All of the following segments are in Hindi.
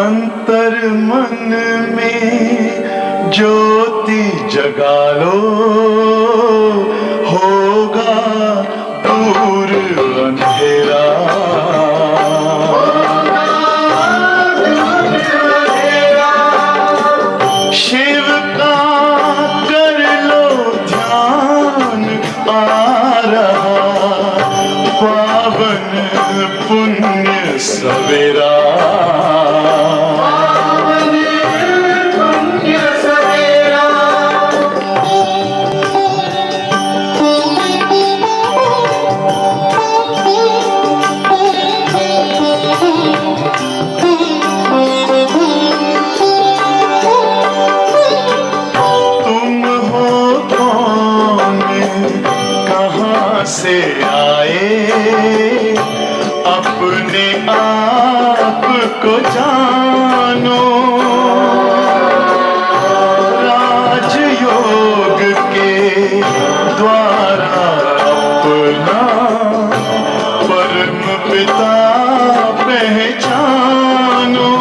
अंतर मन में ज्योति जगा लो, होगा दूर अंधेरा। शिव का कर लो ध्यान, आ रहा पावन पुण्य सवेरा। से आए अपने आप को जानो, राजयोग के द्वारा अपना परम पिता पहचानो।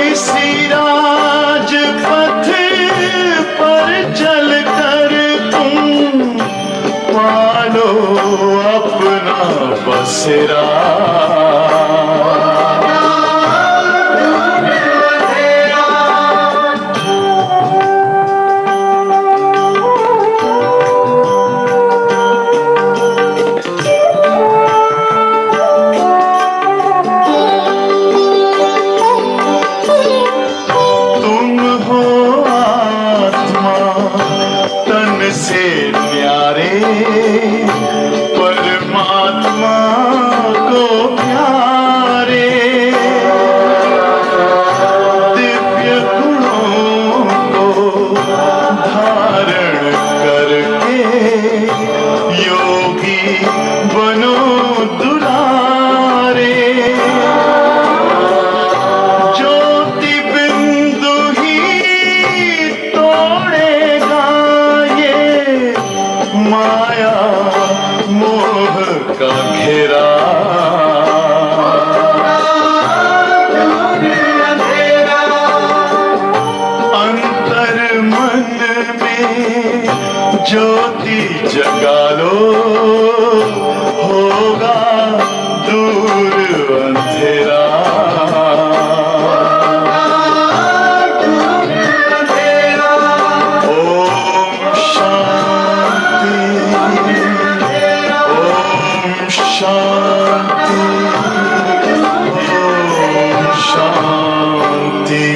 इसी राजपथ पर चलकर पालो अपना बसेरा। तुम हो आत्मा तन से न्यारे, परमात्मा को प्यारे। दिव्य गुणों को धारण करके योगी बनो दुलारे। ज्योति बिंदु ही तोड़ेगा ये माया मोह का घेरा। अंतर मन में ज्योति जगा लो, होगा दूर अंधेरा। ओम शांति, ओम शांति, ओम शांति।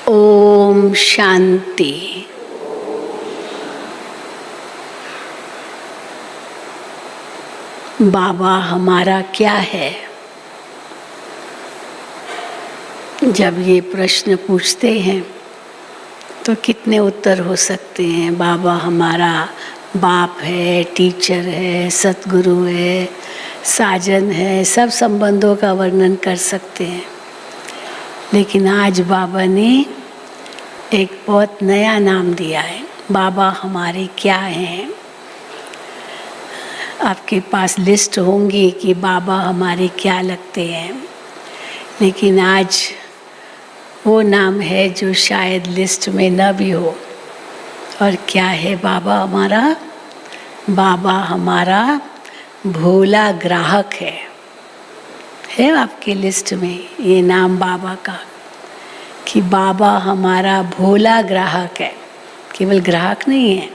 ओम शांति। बाबा हमारा क्या है? जब ये प्रश्न पूछते हैं तो कितने उत्तर हो सकते हैं। बाबा हमारा बाप है, टीचर है, सतगुरु है, साजन है, सब संबंधों का वर्णन कर सकते हैं। लेकिन आज बाबा ने एक बहुत नया नाम दिया है। बाबा हमारे क्या हैं? आपके पास लिस्ट होंगी कि बाबा हमारे क्या लगते हैं, लेकिन आज वो नाम है जो शायद लिस्ट में न भी हो। और क्या है बाबा हमारा? बाबा हमारा भोला ग्राहक है आपके लिस्ट में ये नाम बाबा का, कि बाबा हमारा भोला ग्राहक है। केवल ग्राहक नहीं है,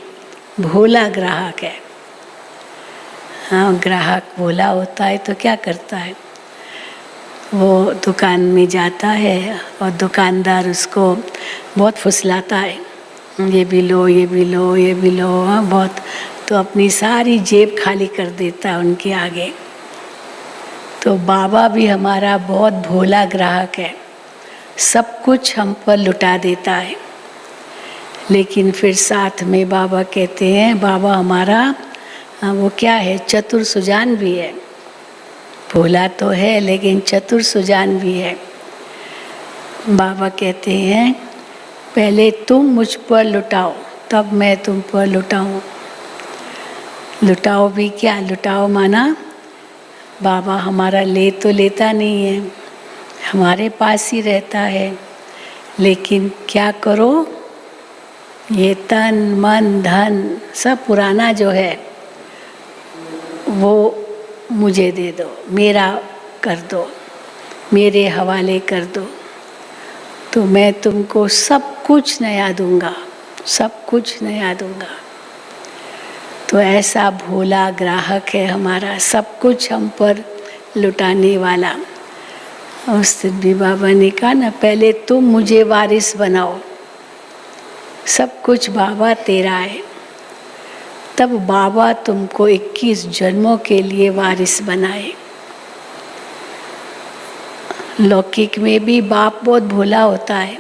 भोला ग्राहक है। हाँ, ग्राहक भोला होता है तो क्या करता है? वो दुकान में जाता है और दुकानदार उसको बहुत फुसलाता है, ये भी लो, ये भी लो, ये भी लो, हाँ बहुत, तो अपनी सारी जेब खाली कर देता है उनके आगे। तो बाबा भी हमारा बहुत भोला ग्राहक है, सब कुछ हम पर लुटा देता है। लेकिन फिर साथ में बाबा कहते हैं, बाबा हमारा वो क्या है? चतुर सुजान भी है। भोला तो है लेकिन चतुर सुजान भी है। बाबा कहते हैं, पहले तुम मुझ पर लुटाओ तब मैं तुम पर लुटाऊं। लुटाओ भी क्या? लुटाओ माना बाबा हमारा ले तो लेता नहीं है, हमारे पास ही रहता है, लेकिन क्या करो? ये तन मन धन सब पुराना जो है वो मुझे दे दो, मेरा कर दो, मेरे हवाले कर दो, तो मैं तुमको सब कुछ नया दूंगा, सब कुछ नया दूंगा। तो ऐसा भोला ग्राहक है हमारा, सब कुछ हम पर लुटाने वाला। उस दिन भी बाबा ने कहा ना, पहले तुम मुझे वारिस बनाओ, सब कुछ बाबा तेरा है, तब बाबा तुमको 21 जन्मों के लिए वारिस बनाए। लौकिक में भी बाप बहुत भोला होता है,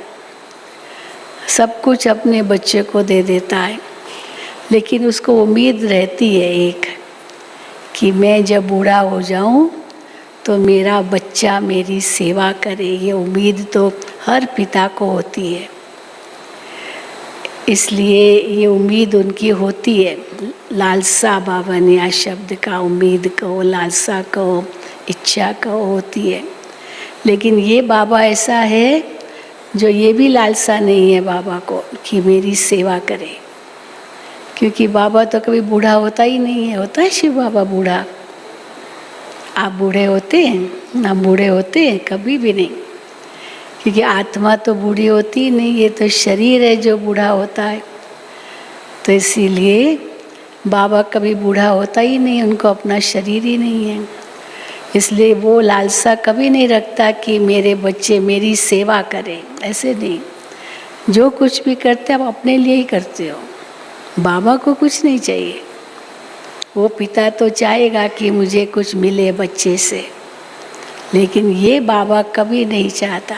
सब कुछ अपने बच्चे को दे देता है, लेकिन उसको उम्मीद रहती है एक, कि मैं जब बूढ़ा हो जाऊं तो मेरा बच्चा मेरी सेवा करे। ये उम्मीद तो हर पिता को होती है, इसलिए ये उम्मीद उनकी होती है। लालसा, बाबा ने आज शब्द का उम्मीद कहो, लालसा कहो, इच्छा कहो, होती है। लेकिन ये बाबा ऐसा है जो ये भी लालसा नहीं है बाबा को कि मेरी सेवा करे, क्योंकि बाबा तो कभी बूढ़ा होता ही नहीं है। होता है शिव बाबा बूढ़ा? आप बूढ़े होते हैं? हम बूढ़े होते हैं? कभी भी नहीं, क्योंकि आत्मा तो बूढ़ी होती ही नहीं, ये तो शरीर है जो बूढ़ा होता है। तो इसीलिए बाबा कभी बूढ़ा होता ही नहीं, उनको अपना शरीर ही नहीं है। इसलिए वो लालसा कभी नहीं रखता कि मेरे बच्चे मेरी सेवा करें, ऐसे नहीं। जो कुछ भी करते आप अपने लिए ही करते हो, बाबा को कुछ नहीं चाहिए। वो पिता तो चाहेगा कि मुझे कुछ मिले बच्चे से, लेकिन ये बाबा कभी नहीं चाहता,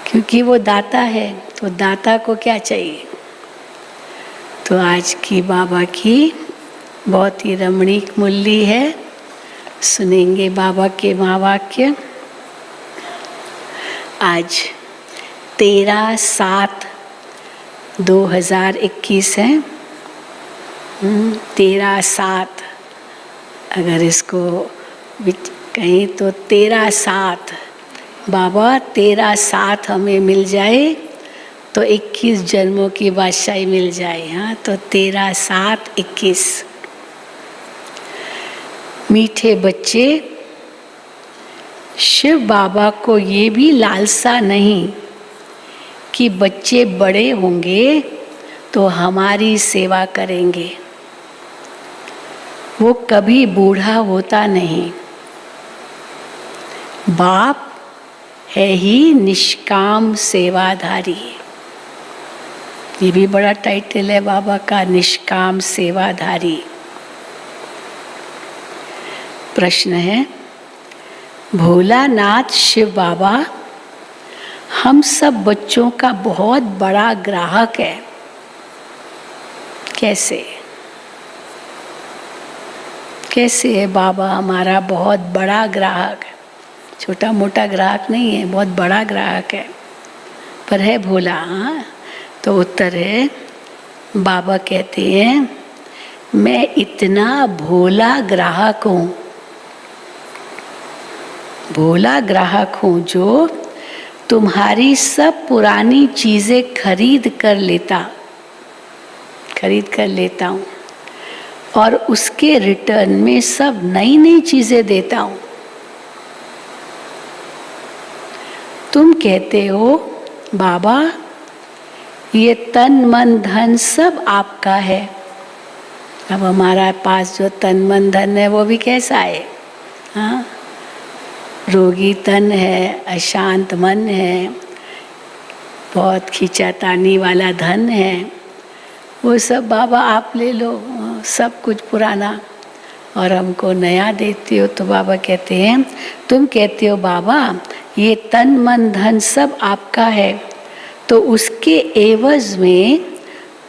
क्योंकि वो दाता है, तो दाता को क्या चाहिए। तो आज की बाबा की बहुत ही रमणीक मुरली है, सुनेंगे बाबा के महावाक्य। आज 13/7/2021 है। 13/7 अगर इसको कहें तो 13/7, बाबा 13/7 हमें मिल जाए तो 21 जन्मों की बादशाही मिल जाए। हाँ, तो 13/7/21। मीठे बच्चे, शिव बाबा को ये भी लालसा नहीं कि बच्चे बड़े होंगे तो हमारी सेवा करेंगे। वो कभी बूढ़ा होता नहीं। बाप है ही निष्काम सेवाधारी। ये भी बड़ा टाइटल है बाबा का, निष्काम सेवाधारी। प्रश्न है, भोलानाथ शिव बाबा हम सब बच्चों का बहुत बड़ा ग्राहक है, कैसे? कैसे है बाबा हमारा बहुत बड़ा ग्राहक? छोटा मोटा ग्राहक नहीं है, बहुत बड़ा ग्राहक है, पर है भोला। हाँ, तो उत्तर है, बाबा कहते हैं मैं इतना भोला ग्राहक हूँ, भोला ग्राहक हूँ जो तुम्हारी सब पुरानी चीज़ें खरीद कर लेता हूँ और उसके रिटर्न में सब नई नई चीज़ें देता हूँ। तुम कहते हो बाबा ये तन मन धन सब आपका है। अब हमारा पास जो तन मन धन है वो भी कैसा है? हाँ, रोगी तन है, अशांत मन है, बहुत खींचातानी वाला धन है, वो सब बाबा आप ले लो, सब कुछ पुराना और हमको नया देते हो। तो बाबा कहते हैं तुम कहते हो बाबा ये तन मन धन सब आपका है, तो उसके एवज में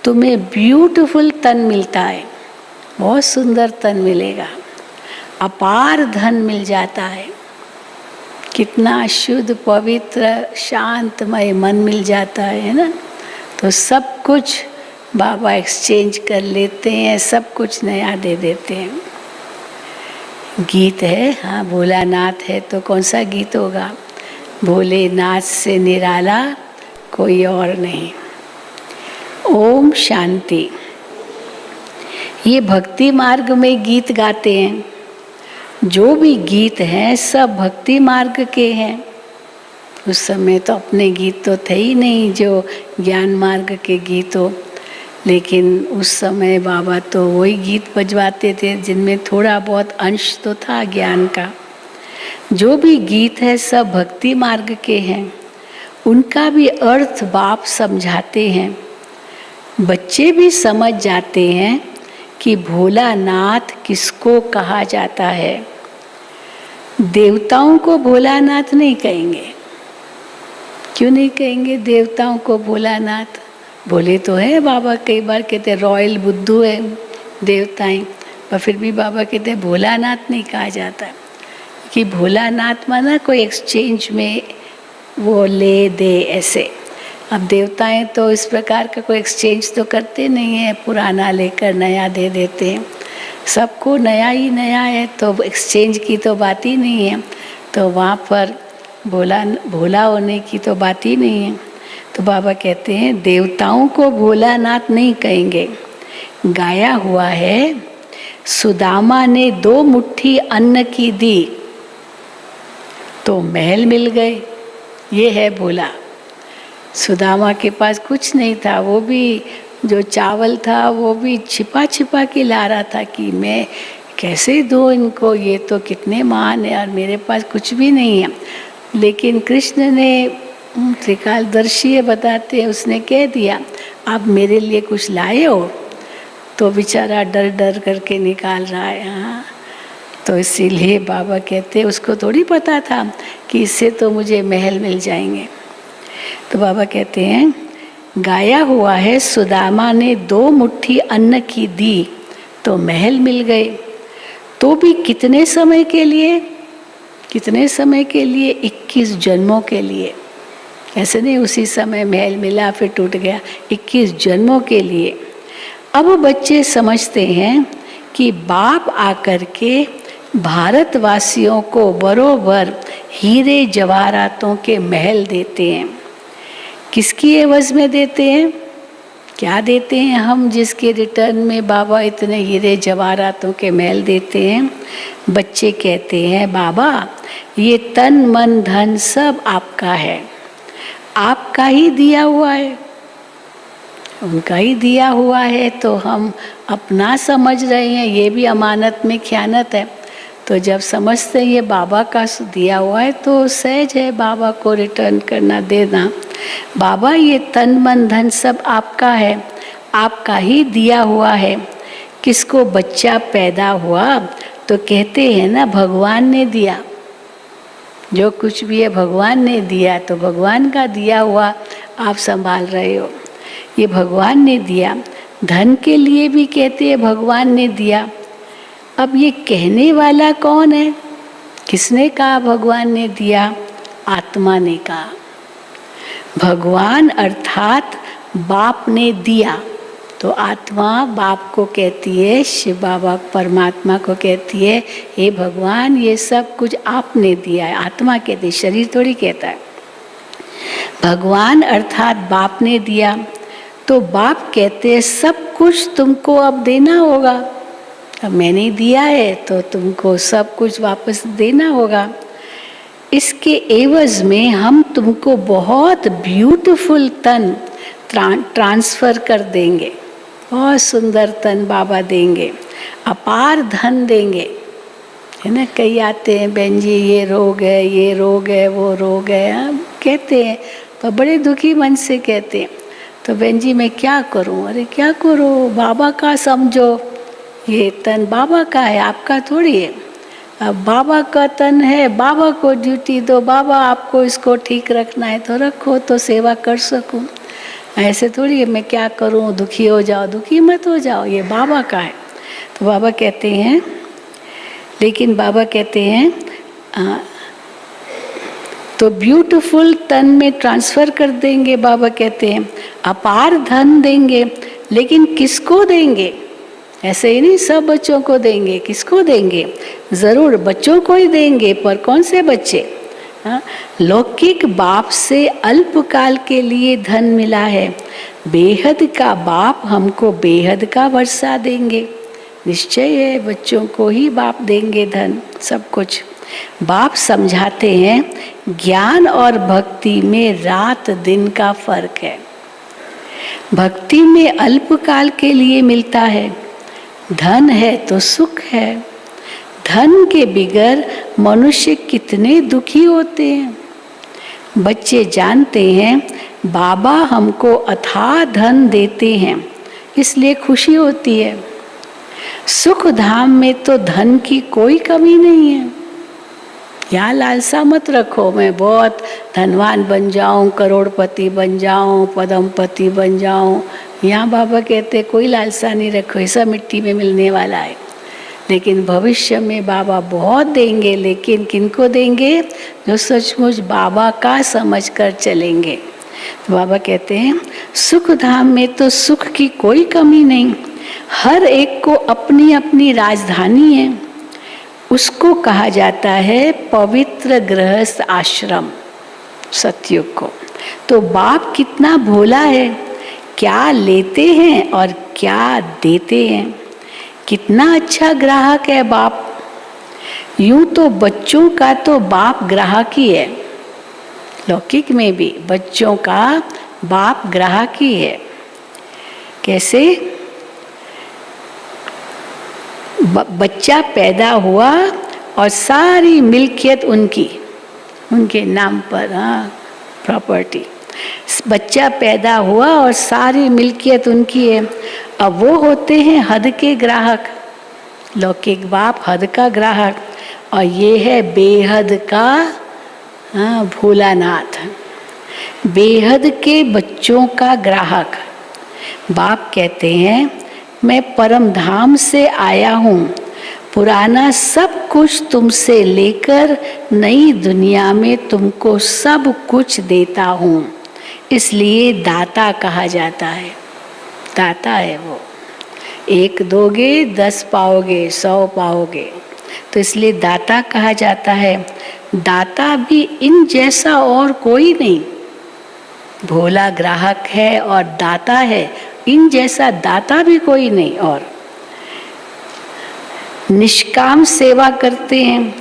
तुम्हें ब्यूटीफुल तन मिलता है, बहुत सुंदर तन मिलेगा, अपार धन मिल जाता है, कितना शुद्ध पवित्र शांतमय मन मिल जाता है ना। तो सब कुछ बाबा एक्सचेंज कर लेते हैं, सब कुछ नया दे देते हैं। गीत है, हाँ भोलानाथ है तो कौन सा गीत होगा? भोलेनाथ से निराला कोई और नहीं। ओम शांति। ये भक्ति मार्ग में गीत गाते हैं, जो भी गीत हैं सब भक्ति मार्ग के हैं। उस समय तो अपने गीत तो थे ही नहीं जो ज्ञान मार्ग के गीत हो, लेकिन उस समय बाबा तो वही गीत बजवाते थे जिनमें थोड़ा बहुत अंश तो था ज्ञान का। जो भी गीत है सब भक्ति मार्ग के हैं, उनका भी अर्थ बाप समझाते हैं। बच्चे भी समझ जाते हैं कि भोलानाथ किसको कहा जाता है। देवताओं को भोलानाथ नहीं कहेंगे। क्यों नहीं कहेंगे देवताओं को भोलानाथ? बोले तो है बाबा, कई बार कहते रॉयल बुद्धू है देवताएं, पर फिर भी बाबा कहते भोलानाथ नहीं कहा जाता, कि भोलानाथ माना कोई एक्सचेंज में वो ले दे ऐसे। अब देवताएं तो इस प्रकार का कोई एक्सचेंज तो करते नहीं है, पुराना लेकर नया दे देते हैं, सबको नया ही नया है, तो एक्सचेंज की तो बात ही नहीं है। तो वहाँ पर भोला होने की तो बात ही नहीं है। तो बाबा कहते हैं देवताओं को भोलानाथ नहीं कहेंगे। गाया हुआ है सुदामा ने 2 मुट्ठी अन्न की दी तो महल मिल गए, ये है भोला। सुदामा के पास कुछ नहीं था, वो भी जो चावल था वो भी छिपा छिपा के ला रहा था कि मैं कैसे दूँ इनको, ये तो कितने महान है और मेरे पास कुछ भी नहीं है। लेकिन कृष्ण ने त्रिकालदर्शी है बताते हैं, उसने कह दिया आप मेरे लिए कुछ लाए हो, तो बेचारा डर डर करके निकाल रहा है। हाँ, तो इसीलिए बाबा कहते उसको थोड़ी पता था कि इससे तो मुझे महल मिल जाएंगे। तो बाबा कहते हैं गाया हुआ है सुदामा ने 2 मुट्ठी अन्न की दी तो महल मिल गए, तो भी कितने समय के लिए? कितने समय के लिए? 21 जन्मों के लिए। ऐसे नहीं उसी समय महल मिला फिर टूट गया, 21 जन्मों के लिए। अब बच्चे समझते हैं कि बाप आकर के भारतवासियों को बरोबर हीरे जवाहरातों के महल देते हैं। किसकी एवज में देते हैं? क्या देते हैं हम जिसके रिटर्न में बाबा इतने हीरे जवाहरातों के महल देते हैं? बच्चे कहते हैं बाबा ये तन मन धन सब आपका है, आपका ही दिया हुआ है, उनका ही दिया हुआ है, तो हम अपना समझ रहे हैं, ये भी अमानत में ख़यानत है। तो जब समझते हैं ये बाबा का दिया हुआ है तो सहज है बाबा को रिटर्न करना देना। बाबा ये तन मन धन सब आपका है, आपका ही दिया हुआ है। किसको बच्चा पैदा हुआ तो कहते हैं ना भगवान ने दिया, जो कुछ भी है भगवान ने दिया, तो भगवान का दिया हुआ आप संभाल रहे हो, ये भगवान ने दिया। धन के लिए भी कहते हैं भगवान ने दिया। अब ये कहने वाला कौन है? किसने कहा भगवान ने दिया? आत्मा ने कहा। भगवान अर्थात बाप ने दिया, तो आत्मा बाप को कहती है, शिव बाबा परमात्मा को कहती है, हे भगवान ये सब कुछ आपने दिया है। आत्मा कहती है, शरीर थोड़ी कहता है। भगवान अर्थात बाप ने दिया। तो बाप कहते हैं सब कुछ तुमको अब देना होगा। अब मैंने दिया है तो तुमको सब कुछ वापस देना होगा। इसके एवज में हम तुमको बहुत ब्यूटीफुल तन ट्रांसफर कर देंगे, बहुत सुंदर तन बाबा देंगे, अपार धन देंगे, है ना। कई आते हैं, बहन जी ये रोग है, ये रोग है, वो रोग है, हम कहते हैं तो बड़े दुखी मन से कहते हैं। तो बहन जी मैं क्या करूं? अरे क्या करो, बाबा का समझो, ये तन बाबा का है, आपका थोड़ी है। अब बाबा का तन है, बाबा को ड्यूटी दो, बाबा आपको इसको ठीक रखना है तो रखो, तो सेवा कर सकूं। ऐसे थोड़ी है मैं क्या करूं, दुखी हो जाओ, दुखी मत हो जाओ, ये बाबा का है। तो बाबा कहते हैं, लेकिन बाबा कहते हैं तो ब्यूटीफुल तन में ट्रांसफर कर देंगे। बाबा कहते हैं अपार धन देंगे, लेकिन किसको देंगे? ऐसे ही नहीं सब बच्चों को देंगे। किसको देंगे? जरूर बच्चों को ही देंगे, पर कौन से बच्चे? लौकिक बाप से अल्पकाल के लिए धन मिला है, बेहद का बाप हमको बेहद का वर्षा देंगे। निश्चय है बच्चों को ही बाप देंगे धन, सब कुछ। बाप समझाते हैं ज्ञान और भक्ति में रात दिन का फर्क है। भक्ति में अल्पकाल के लिए मिलता है, धन है तो सुख है। धन के बिगर मनुष्य कितने दुखी होते हैं। बच्चे जानते हैं बाबा हमको अथाह धन देते हैं, इसलिए खुशी होती है। सुख धाम में तो धन की कोई कमी नहीं है। यहाँ लालसा मत रखो मैं बहुत धनवान बन जाऊं, करोड़पति बन जाऊं, पद्मपति बन जाऊं। यहाँ बाबा कहते कोई लालसा नहीं रखो, ऐसा मिट्टी में मिलने वाला है। लेकिन भविष्य में बाबा बहुत देंगे, लेकिन किनको देंगे? जो सचमुच बाबा का समझ कर चलेंगे। तो बाबा कहते हैं सुख धाम में तो सुख की कोई कमी नहीं। हर एक को अपनी अपनी राजधानी है, उसको कहा जाता है पवित्र गृहस्थ आश्रम, सतयुग को। तो बाप कितना भोला है, क्या लेते हैं और क्या देते हैं। कितना अच्छा ग्राहक है बाप। यूं तो बच्चों का तो बाप ग्राहक ही है, लौकिक में भी बच्चों का बाप ग्राहक ही है। कैसे? बच्चा पैदा हुआ और सारी मिल्कियत उनके नाम पर, प्रॉपर्टी। बच्चा पैदा हुआ और सारी मिल्कियत उनकी है। अब वो होते हैं हद के ग्राहक। लौकिक बाप हद का ग्राहक, और ये है बेहद का भोलानाथ, बेहद के बच्चों का ग्राहक। बाप कहते हैं मैं परम धाम से आया हूँ, पुराना सब कुछ तुमसे लेकर नई दुनिया में तुमको सब कुछ देता हूँ, इसलिए दाता कहा जाता है। दाता है वो, 1 दोगे 10 पाओगे, 100 पाओगे, तो इसलिए दाता कहा जाता है। दाता भी इन जैसा और कोई नहीं, भोला ग्राहक है और दाता है, इन जैसा दाता भी कोई नहीं। और निष्काम सेवा करते हैं।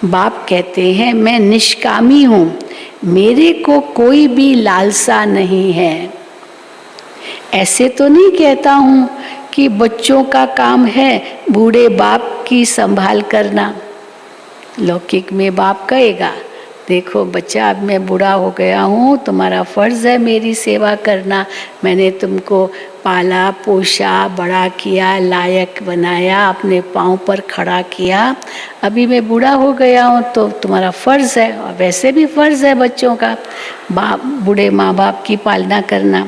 बाप कहते हैं मैं निष्कामी हूँ, मेरे को कोई भी लालसा नहीं है। ऐसे तो नहीं कहता हूँ कि बच्चों का काम है बूढ़े बाप की संभाल करना। लौकिक में बाप कहेगा देखो बच्चा अब मैं बूढ़ा हो गया हूँ, तुम्हारा फर्ज है मेरी सेवा करना। मैंने तुमको पाला पोषा, बड़ा किया, लायक बनाया, अपने पाँव पर खड़ा किया। अभी मैं बूढ़ा हो गया हूँ तो तुम्हारा फर्ज है, और वैसे भी फर्ज है बच्चों का बूढ़े माँ बाप की पालना करना।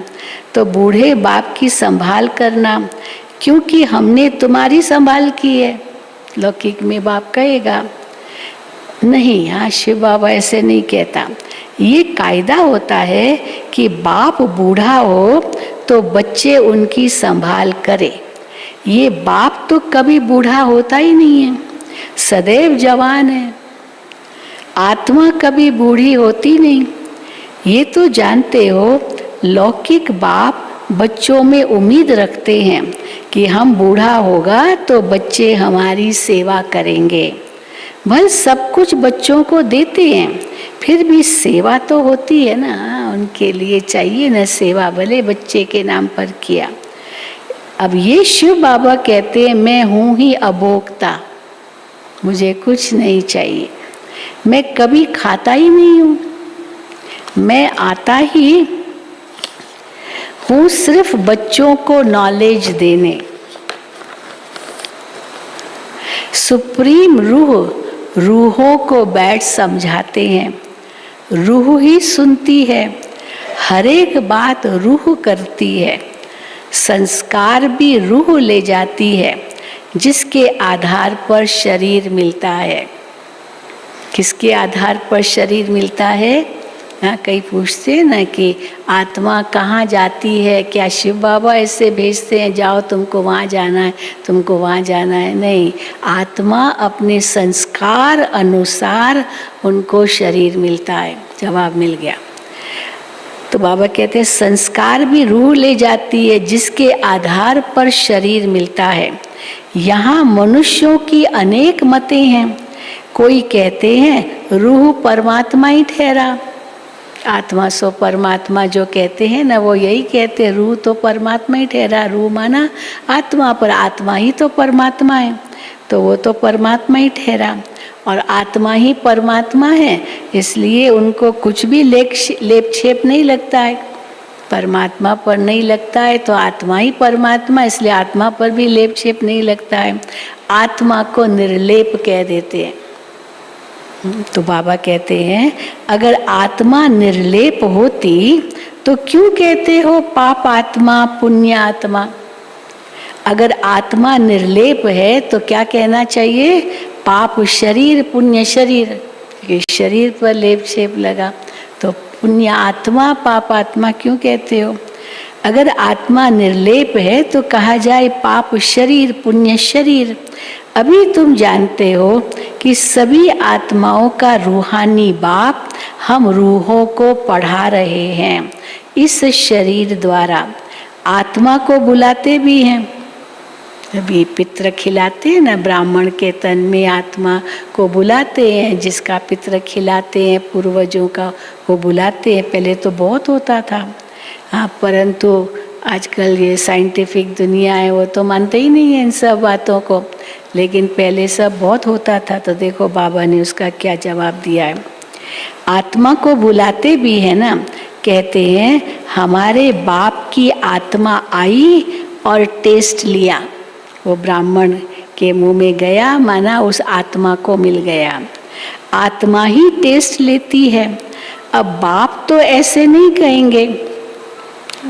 तो बूढ़े बाप की संभाल करना, क्योंकि हमने तुम्हारी संभाल की है। लौकिक में बाप कहेगा नहीं, यहाँ शिव बाबा ऐसे नहीं कहता। ये कायदा होता है कि बाप बूढ़ा हो तो बच्चे उनकी संभाल करे। ये बाप तो कभी बूढ़ा होता ही नहीं है, सदैव जवान है। आत्मा कभी बूढ़ी होती नहीं। ये तो जानते हो, लौकिक बाप बच्चों में उम्मीद रखते हैं कि हम बूढ़ा होगा तो बच्चे हमारी सेवा करेंगे। भले सब कुछ बच्चों को देते हैं, फिर भी सेवा तो होती है ना, उनके लिए चाहिए ना सेवा, भले बच्चे के नाम पर किया। अब ये शिव बाबा कहते हैं, मैं हूँ ही अभोक्ता, मुझे कुछ नहीं चाहिए, मैं कभी खाता ही नहीं हूँ, मैं आता ही हूँ सिर्फ बच्चों को नॉलेज देने। सुप्रीम रूह रूहों को बैठ समझाते हैं, रूह ही सुनती है, हर एक बात रूह करती है, संस्कार भी रूह ले जाती है, जिसके आधार पर शरीर मिलता है। किसके आधार पर शरीर मिलता है? हाँ, कई पूछते हैं ना कि आत्मा कहाँ जाती है, क्या शिव बाबा ऐसे भेजते हैं जाओ तुमको वहाँ जाना है, तुमको वहाँ जाना है? नहीं, आत्मा अपने संस्कार अनुसार उनको शरीर मिलता है। जवाब मिल गया। तो बाबा कहते हैं संस्कार भी रूह ले जाती है, जिसके आधार पर शरीर मिलता है। यहाँ मनुष्यों की अनेक मतें हैं। कोई कहते हैं रूह परमात्मा ही ठहरा, आत्मा सो परमात्मा जो कहते हैं ना, वो यही कहते हैं रूह तो परमात्मा ही ठहरा। रूह माना आत्मा, पर आत्मा ही तो परमात्मा है, तो वो तो परमात्मा ही ठहरा। और आत्मा ही परमात्मा है, इसलिए उनको कुछ भी लेप छेप नहीं लगता है, परमात्मा पर नहीं लगता है, तो आत्मा ही परमात्मा, इसलिए आत्मा पर भी लेप छेप नहीं लगता है। आत्मा को निर्लेप कह देते हैं। तो बाबा कहते हैं अगर आत्मा निर्लेप होती तो क्यों कहते हो पाप आत्मा पुण्य आत्मा? अगर आत्मा निर्लेप है तो क्या कहना चाहिए? पाप शरीर पुण्य शरीर। ये शरीर पर लेप छेप लगा, तो पुण्य आत्मा पाप आत्मा क्यों कहते हो? अगर आत्मा निर्लेप है तो कहा जाए पाप शरीर पुण्य शरीर। अभी तुम जानते हो कि सभी आत्माओं का रूहानी बाप हम रूहों को पढ़ा रहे हैं इस शरीर द्वारा। आत्मा को बुलाते भी हैं। अभी पितृ खिलाते हैं ना, ब्राह्मण के तन में आत्मा को बुलाते हैं, जिसका पितृ खिलाते हैं पूर्वजों का वो बुलाते हैं। पहले तो बहुत होता था, हाँ, परंतु आजकल ये साइंटिफिक दुनिया है, वो तो मानते ही नहीं है इन सब बातों को, लेकिन पहले सब बहुत होता था। तो देखो बाबा ने उसका क्या जवाब दिया है। आत्मा को बुलाते भी है ना, कहते हैं हमारे बाप की आत्मा आई और टेस्ट लिया। वो ब्राह्मण के मुंह में गया, माना उस आत्मा को मिल गया। आत्मा ही टेस्ट लेती है। अब बाप तो ऐसे नहीं कहेंगे,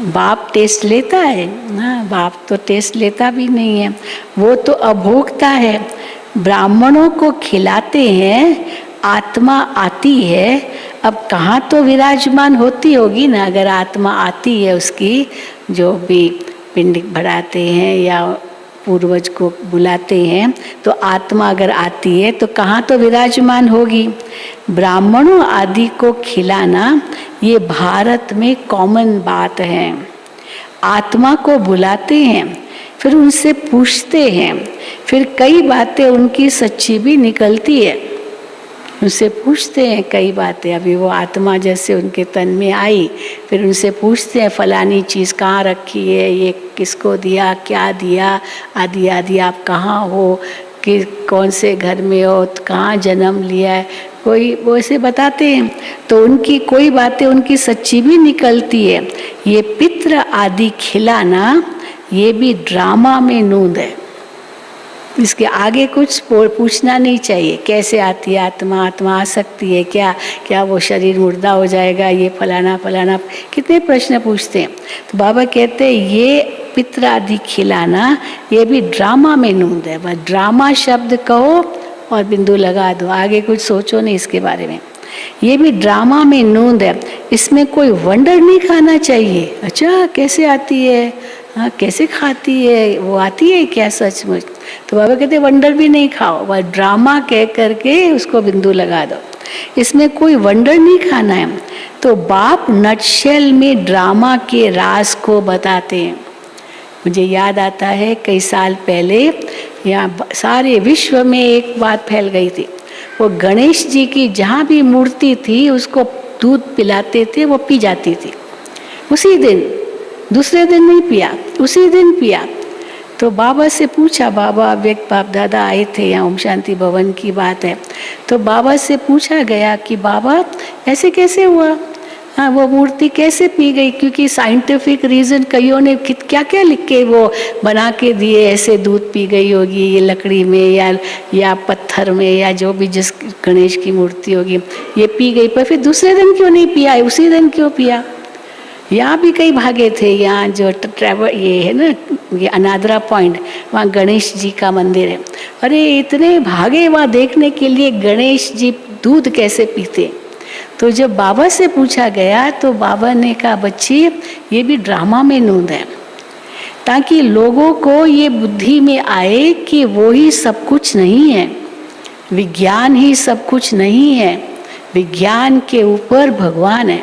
बाप टेस्ट लेता है ना, बाप तो टेस्ट लेता भी नहीं है, वो तो अभोक्ता है। ब्राह्मणों को खिलाते हैं, आत्मा आती है। अब कहाँ तो विराजमान होती होगी ना, अगर आत्मा आती है, उसकी जो भी पिंड बढ़ाते हैं या पूर्वज को बुलाते हैं, तो आत्मा अगर आती है तो कहाँ तो विराजमान होगी। ब्राह्मणों आदि को खिलाना ये भारत में कॉमन बात है। आत्मा को बुलाते हैं, फिर उनसे पूछते हैं, फिर कई बातें उनकी सच्ची भी निकलती है। उनसे पूछते हैं कई बातें, अभी वो आत्मा जैसे उनके तन में आई, फिर उनसे पूछते हैं फलानी चीज़ कहाँ रखी है, ये किसको दिया, क्या दिया, आदि आदि, आप कहाँ हो, कि कौन से घर में हो, कहाँ जन्म लिया है, कोई वो ऐसे बताते हैं। तो उनकी कोई बातें उनकी सच्ची भी निकलती है। ये पितृ आदि खिलाना ये भी ड्रामा में नूंद है। इसके आगे कुछ पूछना नहीं चाहिए। कैसे आती है आत्मा, आत्मा आ सकती है क्या, क्या वो शरीर मुर्दा हो जाएगा, ये फलाना फलाना, कितने प्रश्न पूछते हैं। तो बाबा कहते हैं ये पितृ आदि खिलाना ये भी ड्रामा में नूंद है। बस ड्रामा शब्द कहो और बिंदु लगा दो, आगे कुछ सोचो नहीं इसके बारे में। ये भी ड्रामा में नूंद है, इसमें कोई वंडर नहीं खाना चाहिए। अच्छा कैसे आती है, हाँ कैसे खाती है, वो आती है क्या सचमुच? तो बाबा कहते वंडर भी नहीं खाओ, वह ड्रामा कह करके उसको बिंदु लगा दो, इसमें कोई वंडर नहीं खाना है। तो बाप नटशेल में ड्रामा के राज को बताते हैं। मुझे याद आता है कई साल पहले यहाँ सारे विश्व में एक बात फैल गई थी, वो गणेश जी की जहाँ भी मूर्ति थी उसको दूध पिलाते थे, वो पी जाती थी उसी दिन, दूसरे दिन नहीं पिया, उसी दिन पिया। तो बाबा से पूछा, बाबा व्यक्त बाप दादा आए थे यहाँ, ओम शांति भवन की बात है, तो बाबा से पूछा गया कि बाबा ऐसे कैसे हुआ, हाँ वो मूर्ति कैसे पी गई? क्योंकि साइंटिफिक रीज़न कईयों ने क्या क्या लिख के वो बना के दिए, ऐसे दूध पी गई होगी ये लकड़ी में या पत्थर में या जो भी जिस गणेश की मूर्ति होगी ये पी गई, पर फिर दूसरे दिन क्यों नहीं पिया, उसी दिन क्यों पिया? यहाँ भी कई भागे थे, यहाँ जो ट्रैवल ये है ना, ये अनादरा पॉइंट, वहाँ गणेश जी का मंदिर है। अरे इतने भागे वहाँ देखने के लिए गणेश जी दूध कैसे पीते। तो जब बाबा से पूछा गया तो बाबा ने कहा बच्ची ये भी ड्रामा में नूंद है, ताकि लोगों को ये बुद्धि में आए कि वो ही सब कुछ नहीं है, विज्ञान ही सब कुछ नहीं है, विज्ञान के ऊपर भगवान है।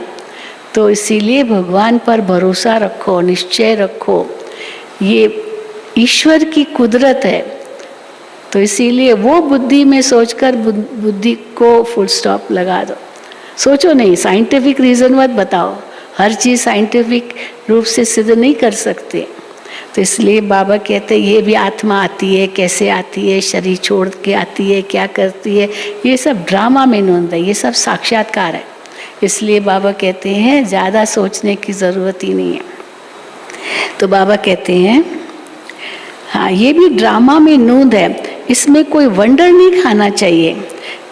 तो इसीलिए भगवान पर भरोसा रखो, निश्चय रखो, ये ईश्वर की कुदरत है। तो इसीलिए वो बुद्धि में सोचकर बुद्धि को फुल स्टॉप लगा दो, सोचो नहीं, साइंटिफिक रीज़न मत बताओ, हर चीज़ साइंटिफिक रूप से सिद्ध नहीं कर सकते। तो इसलिए बाबा कहते हैं ये भी आत्मा आती है, कैसे आती है, शरीर छोड़ के आती है, क्या करती है, ये सब ड्रामा में नोंद है, ये सब साक्षात्कार है। इसलिए बाबा कहते हैं ज़्यादा सोचने की ज़रूरत ही नहीं है। तो बाबा कहते हैं हाँ ये भी ड्रामा में नूंद है, इसमें कोई वंडर नहीं खाना चाहिए।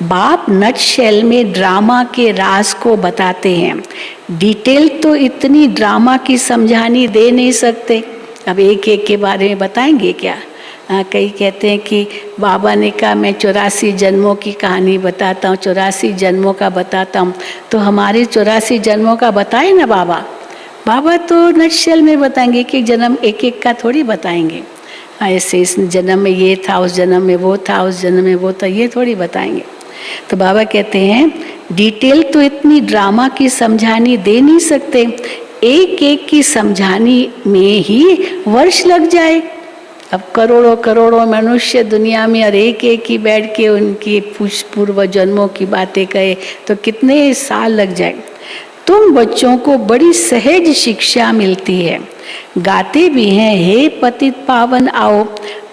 बाप नटशेल में ड्रामा के राज को बताते हैं। डिटेल तो इतनी ड्रामा की समझानी दे नहीं सकते, अब एक एक के बारे में बताएंगे क्या? कई कहते हैं कि बाबा ने कहा मैं 84 जन्मों की कहानी बताता हूँ, 84 जन्मों का बताता हूँ। तो हमारे 84 जन्मों का बताए ना बाबा, बाबा तो नटशेल में बताएंगे, कि जन्म एक एक का थोड़ी बताएंगे। ऐसे इस जन्म में ये था, उस जन्म में वो था, उस जन्म में वो था, ये थोड़ी बताएंगे। तो बाबा कहते हैं डिटेल तो इतनी ड्रामा की समझानी दे नहीं सकते, एक एक की समझानी में ही वर्ष लग जाए। अब करोड़ों करोड़ों मनुष्य दुनिया में और एक एक ही बैठ के उनकी पूर्व जन्मों की बातें कहे तो कितने साल लग जाए। तुम बच्चों को बड़ी सहज शिक्षा मिलती है, गाते भी हैं हे पतित पावन आओ,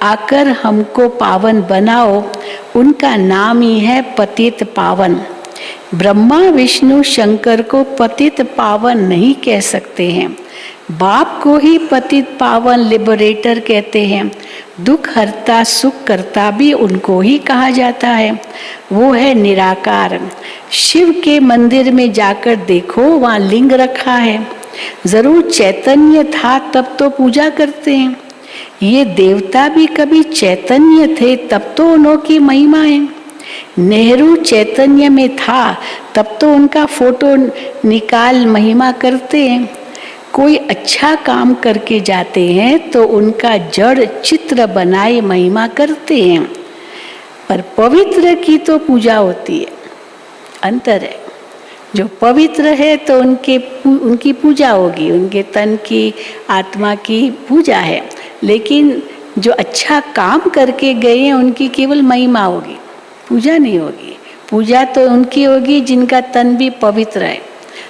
आकर हमको पावन बनाओ, उनका नाम ही है पतित पावन। ब्रह्मा विष्णु शंकर को पतित पावन नहीं कह सकते हैं, बाप को ही पतित पावन लिबरेटर कहते हैं। दुख हरता सुख करता भी उनको ही कहा जाता है, वो है निराकार। शिव के मंदिर में जाकर देखो वहाँ लिंग रखा है, जरूर चैतन्य था तब तो पूजा करते हैं। ये देवता भी कभी चैतन्य थे तब तो उनकी महिमा है। नेहरू चैतन्य में था तब तो उनका फोटो निकाल महिमा करते हैं। कोई अच्छा काम करके जाते हैं तो उनका जड़ चित्र बनाए महिमा करते हैं, पर पवित्र की तो पूजा होती है। अंतर है, जो पवित्र है तो उनकी पूजा होगी, उनके तन की आत्मा की पूजा है, लेकिन जो अच्छा काम करके गए हैं उनकी केवल महिमा होगी, पूजा नहीं होगी। पूजा तो उनकी होगी जिनका तन भी पवित्र है।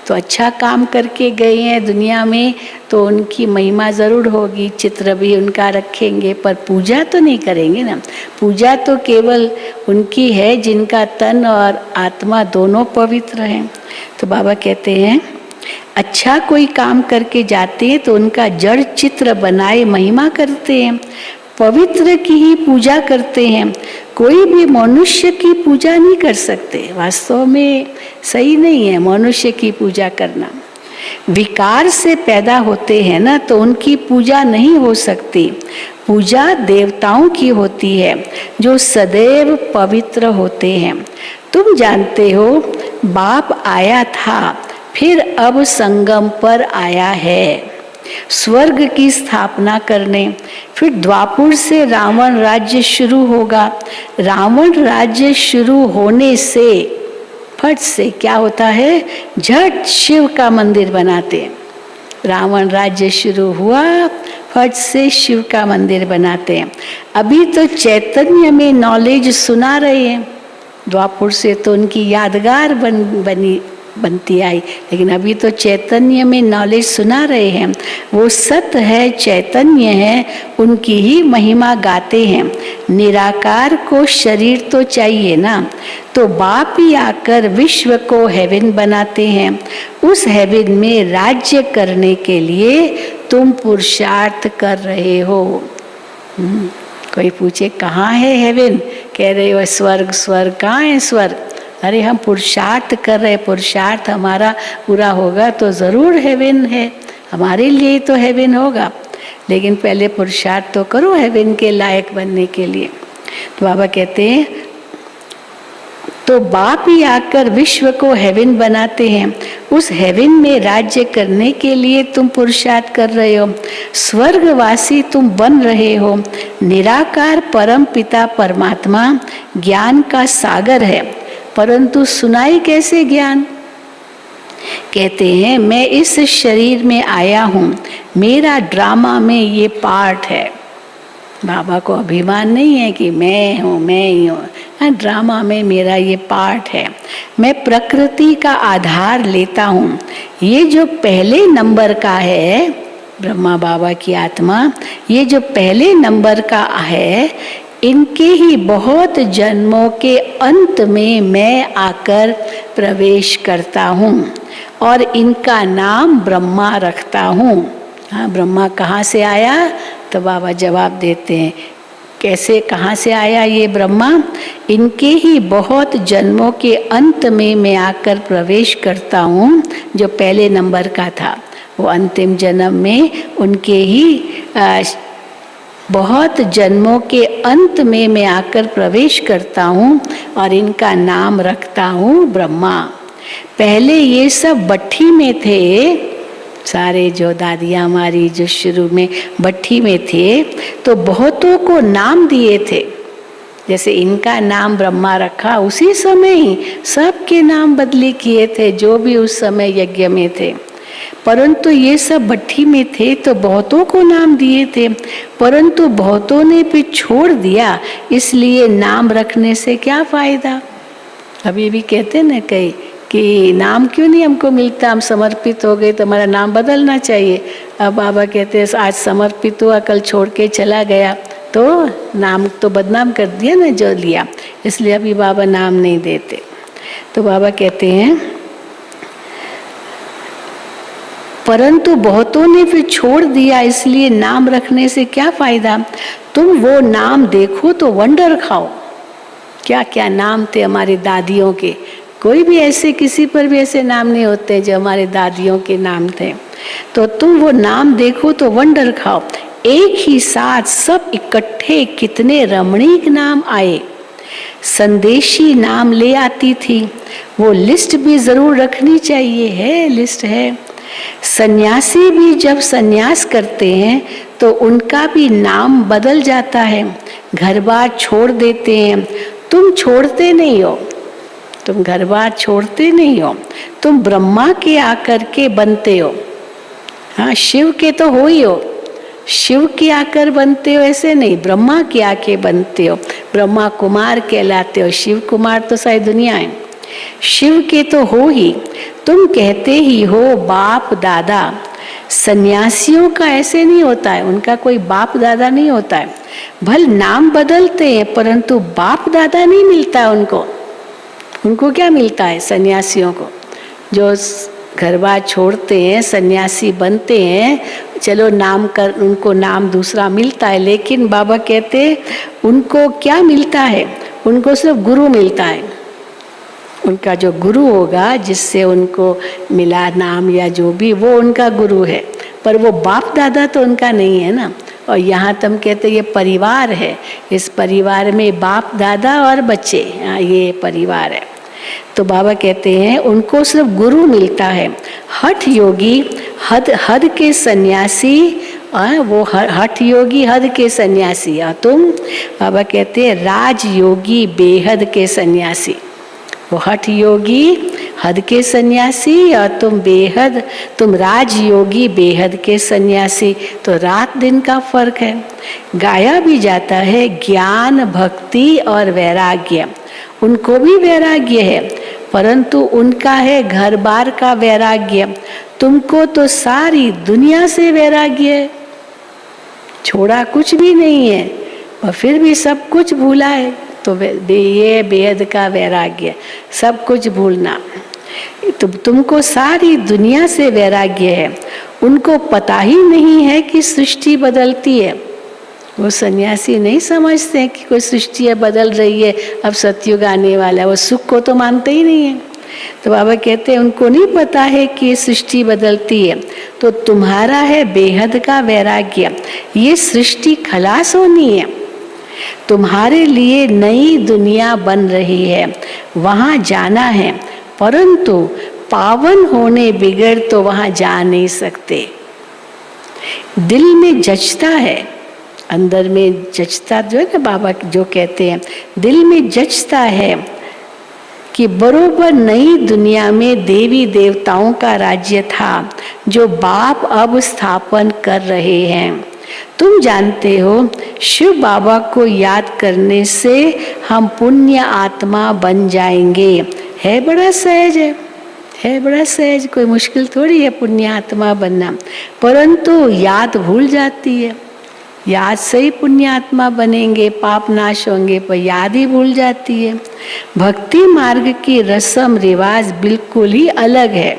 तो अच्छा काम करके गए हैं दुनिया में तो उनकी महिमा ज़रूर होगी, चित्र भी उनका रखेंगे, पर पूजा तो नहीं करेंगे ना। पूजा तो केवल उनकी है जिनका तन और आत्मा दोनों पवित्र हैं। तो बाबा कहते हैं अच्छा कोई काम करके जाते हैं तो उनका जड़ चित्र बनाए महिमा करते हैं, पवित्र की ही पूजा करते हैं। कोई भी मनुष्य की पूजा नहीं कर सकते, वास्तव में सही नहीं है मनुष्य की पूजा करना। विकार से पैदा होते हैं ना तो उनकी पूजा नहीं हो सकती। पूजा देवताओं की होती है जो सदैव पवित्र होते हैं। तुम जानते हो बाप आया था, फिर अब संगम पर आया है स्वर्ग की स्थापना करने। फिर द्वापुर से रावण राज्य शुरू होगा। रावण राज्य शुरू होने से फट से क्या होता है, झट शिव का मंदिर बनाते हैं। रावण राज्य शुरू हुआ, फट से शिव का मंदिर बनाते हैं। अभी तो चैतन्य में नॉलेज सुना रहे हैं, द्वापुर से तो उनकी यादगार बनती आई, लेकिन अभी तो चैतन्य में नॉलेज सुना रहे हैं। वो सत्य है, चैतन्य है, उनकी ही महिमा गाते हैं। निराकार को शरीर तो चाहिए ना, तो बाप ही आकर विश्व को हेवन बनाते हैं। उस हेवन में राज्य करने के लिए तुम पुरुषार्थ कर रहे हो। कोई पूछे कहाँ है हेवन, कह रहे हो स्वर्ग। स्वर्ग कहाँ है स्वर्ग? अरे हम पुरुषार्थ कर रहे, पुरुषार्थ हमारा पूरा होगा तो ज़रूर हेवन है, हमारे लिए तो हेवन होगा। लेकिन पहले पुरुषार्थ तो करो हेवन के लायक बनने के लिए। तो बाबा कहते हैं तो बाप ही आकर विश्व को हेवन बनाते हैं। उस हेवन में राज्य करने के लिए तुम पुरुषार्थ कर रहे हो, स्वर्गवासी तुम बन रहे हो। निराकार परम पिता परमात्मा ज्ञान का सागर है, परंतु सुनाई कैसे ज्ञान? कहते हैं मैं इस शरीर में आया हूँ, मेरा ड्रामा में ये पार्ट है। बाबा को अभिमान नहीं है कि मैं हूँ, मैं ही हूँ, ड्रामा में मेरा ये पार्ट है। मैं प्रकृति का आधार लेता हूँ। ये जो पहले नंबर का है, ब्रह्मा बाबा की आत्मा, ये जो पहले नंबर का है, इनके ही बहुत जन्मों के अंत में मैं आकर प्रवेश करता हूँ और इनका नाम ब्रह्मा रखता हूँ। हाँ, ब्रह्मा कहाँ से आया? तो बाबा जवाब देते हैं कैसे, कहाँ से आया ये ब्रह्मा? इनके ही बहुत जन्मों के अंत में मैं आकर प्रवेश करता हूँ। जो पहले नंबर का था, वो अंतिम जन्म में उनके ही बहुत जन्मों के अंत में मैं आकर प्रवेश करता हूँ और इनका नाम रखता हूँ ब्रह्मा। पहले ये सब भट्ठी में थे, सारे जो दादियाँ हमारी जो शुरू में भट्ठी में थे, तो बहुतों को नाम दिए थे। जैसे इनका नाम ब्रह्मा रखा, उसी समय ही सबके नाम बदली किए थे जो भी उस समय यज्ञ में थे। परंतु ये सब भट्ठी में थे तो बहुतों को नाम दिए थे, परंतु बहुतों ने भी छोड़ दिया, इसलिए नाम रखने से क्या फायदा? अभी भी कहते ना कई कि नाम क्यों नहीं हमको मिलता, हम समर्पित हो गए तो हमारा नाम बदलना चाहिए। अब बाबा कहते हैं आज समर्पित हुआ, कल छोड़ के चला गया तो नाम तो बदनाम कर दिया ना जो लिया, इसलिए अभी बाबा नाम नहीं देते। तो बाबा कहते हैं परंतु बहुतों ने फिर छोड़ दिया, इसलिए नाम रखने से क्या फायदा? तुम वो नाम देखो तो वंडर खाओ। क्या क्या नाम थे हमारी दादियों के, कोई भी ऐसे किसी पर भी ऐसे नाम नहीं होते जो हमारे दादियों के नाम थे। तो तुम वो नाम देखो तो वंडर खाओ। एक ही साथ सब इकट्ठे कितने रमणीक नाम आए। संदेशी नाम ले आती थी, वो लिस्ट भी जरूर रखनी चाहिए, है लिस्ट है। सन्यासी भी जब सन्यास करते हैं तो उनका भी नाम बदल जाता है, घर बार छोड़ देते हैं। तुम छोड़ते नहीं हो, तुम घर बार छोड़ते नहीं हो, तुम ब्रह्मा के आकर के बनते हो। हाँ, शिव के तो हो ही हो, शिव के आकर बनते हो ऐसे नहीं, ब्रह्मा के आके बनते हो। ब्रह्मा कुमार कहलाते हो, शिव कुमार तो सारी दुनिया है। शिव के तो हो ही, तुम कहते ही हो बाप दादा। सन्यासियों का ऐसे नहीं होता है, उनका कोई बाप दादा नहीं होता है। भल नाम बदलते हैं परंतु बाप दादा नहीं मिलता है उनको। उनको क्या मिलता है सन्यासियों को? जो घर बार छोड़ते हैं, सन्यासी बनते हैं, चलो नाम कर उनको नाम दूसरा मिलता है, लेकिन बाबा कहते हैं उनको क्या मिलता है? उनको सिर्फ गुरु मिलता है। उनका जो गुरु होगा जिससे उनको मिला नाम या जो भी, वो उनका गुरु है, पर वो बाप दादा तो उनका नहीं है ना। और यहाँ तुम कहते ये परिवार है, इस परिवार में बाप दादा और बच्चे, ये परिवार है। तो बाबा कहते हैं उनको सिर्फ गुरु मिलता है। हठ योगी हद के सन्यासी, वो हठ योगी हद के सन्यासी, और तुम बाबा कहते हैं राज योगी बेहद के सन्यासी। वो हठ योगी हद के सन्यासी और तुम राज योगी बेहद के सन्यासी। तो रात दिन का फर्क है। गाया भी जाता है ज्ञान भक्ति और वैराग्य। उनको भी वैराग्य है, परंतु उनका है घर बार का वैराग्य। तुमको तो सारी दुनिया से वैराग्य है, छोड़ा कुछ भी नहीं है और फिर भी सब कुछ भूला है। तो ये बेहद का वैराग्य, सब कुछ भूलना। तो तुमको सारी दुनिया से वैराग्य है। उनको पता ही नहीं है कि सृष्टि बदलती है। वो सन्यासी नहीं समझते हैं कि कोई सृष्टि बदल रही है, अब सतयुग आने वाला है। वो सुख को तो मानते ही नहीं है। तो बाबा कहते हैं उनको नहीं पता है कि सृष्टि बदलती है। तो तुम्हारा है बेहद का वैराग्य। ये सृष्टि खलास होनी है, तुम्हारे लिए नई दुनिया बन रही है, वहाँ जाना है, परंतु पावन होने बिगड़ तो वहाँ जा नहीं सकते। दिल में जचता है, अंदर में जचता जो है ना, बाबा जो कहते हैं दिल में जचता है कि बरोबर नई दुनिया में देवी देवताओं का राज्य था जो बाप अब स्थापन कर रहे हैं। तुम जानते हो शिव बाबा को याद करने से हम पुण्य आत्मा बन जाएंगे। है बड़ा सहज है बड़ा सहज, कोई मुश्किल थोड़ी है पुण्य आत्मा बनना, परंतु याद भूल जाती है। याद से ही पुण्य आत्मा बनेंगे, पाप नाश होंगे, पर याद ही भूल जाती है। भक्ति मार्ग की रस्म रिवाज बिल्कुल ही अलग है।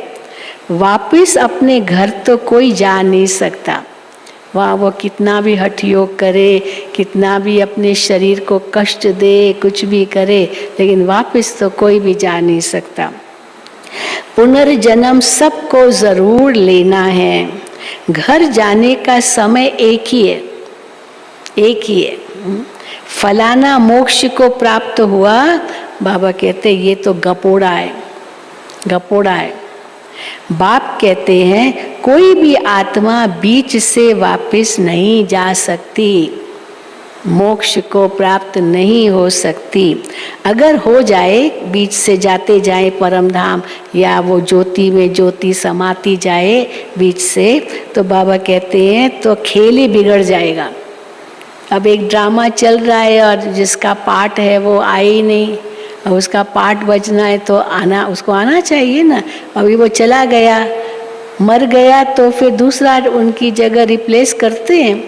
वापिस अपने घर तो कोई जा नहीं सकता। वहाँ वो कितना भी हठ योग करे, कितना भी अपने शरीर को कष्ट दे, कुछ भी करे, लेकिन वापस तो कोई भी जा नहीं सकता। पुनर्जन्म सबको जरूर लेना है। घर जाने का समय एक ही है, एक ही है। फलाना मोक्ष को प्राप्त हुआ, बाबा कहते ये तो गपोड़ा है, गपोड़ा है। बाप कहते हैं कोई भी आत्मा बीच से वापस नहीं जा सकती, मोक्ष को प्राप्त नहीं हो सकती। अगर हो जाए, बीच से जाते जाए परम धाम, या वो ज्योति में ज्योति समाती जाए बीच से, तो बाबा कहते हैं तो खेल ही बिगड़ जाएगा। अब एक ड्रामा चल रहा है और जिसका पार्ट है वो आए ही नहीं, और उसका पार्ट बजना है तो आना, उसको आना चाहिए ना। अभी वो चला गया, मर गया, तो फिर दूसरा उनकी जगह रिप्लेस करते हैं,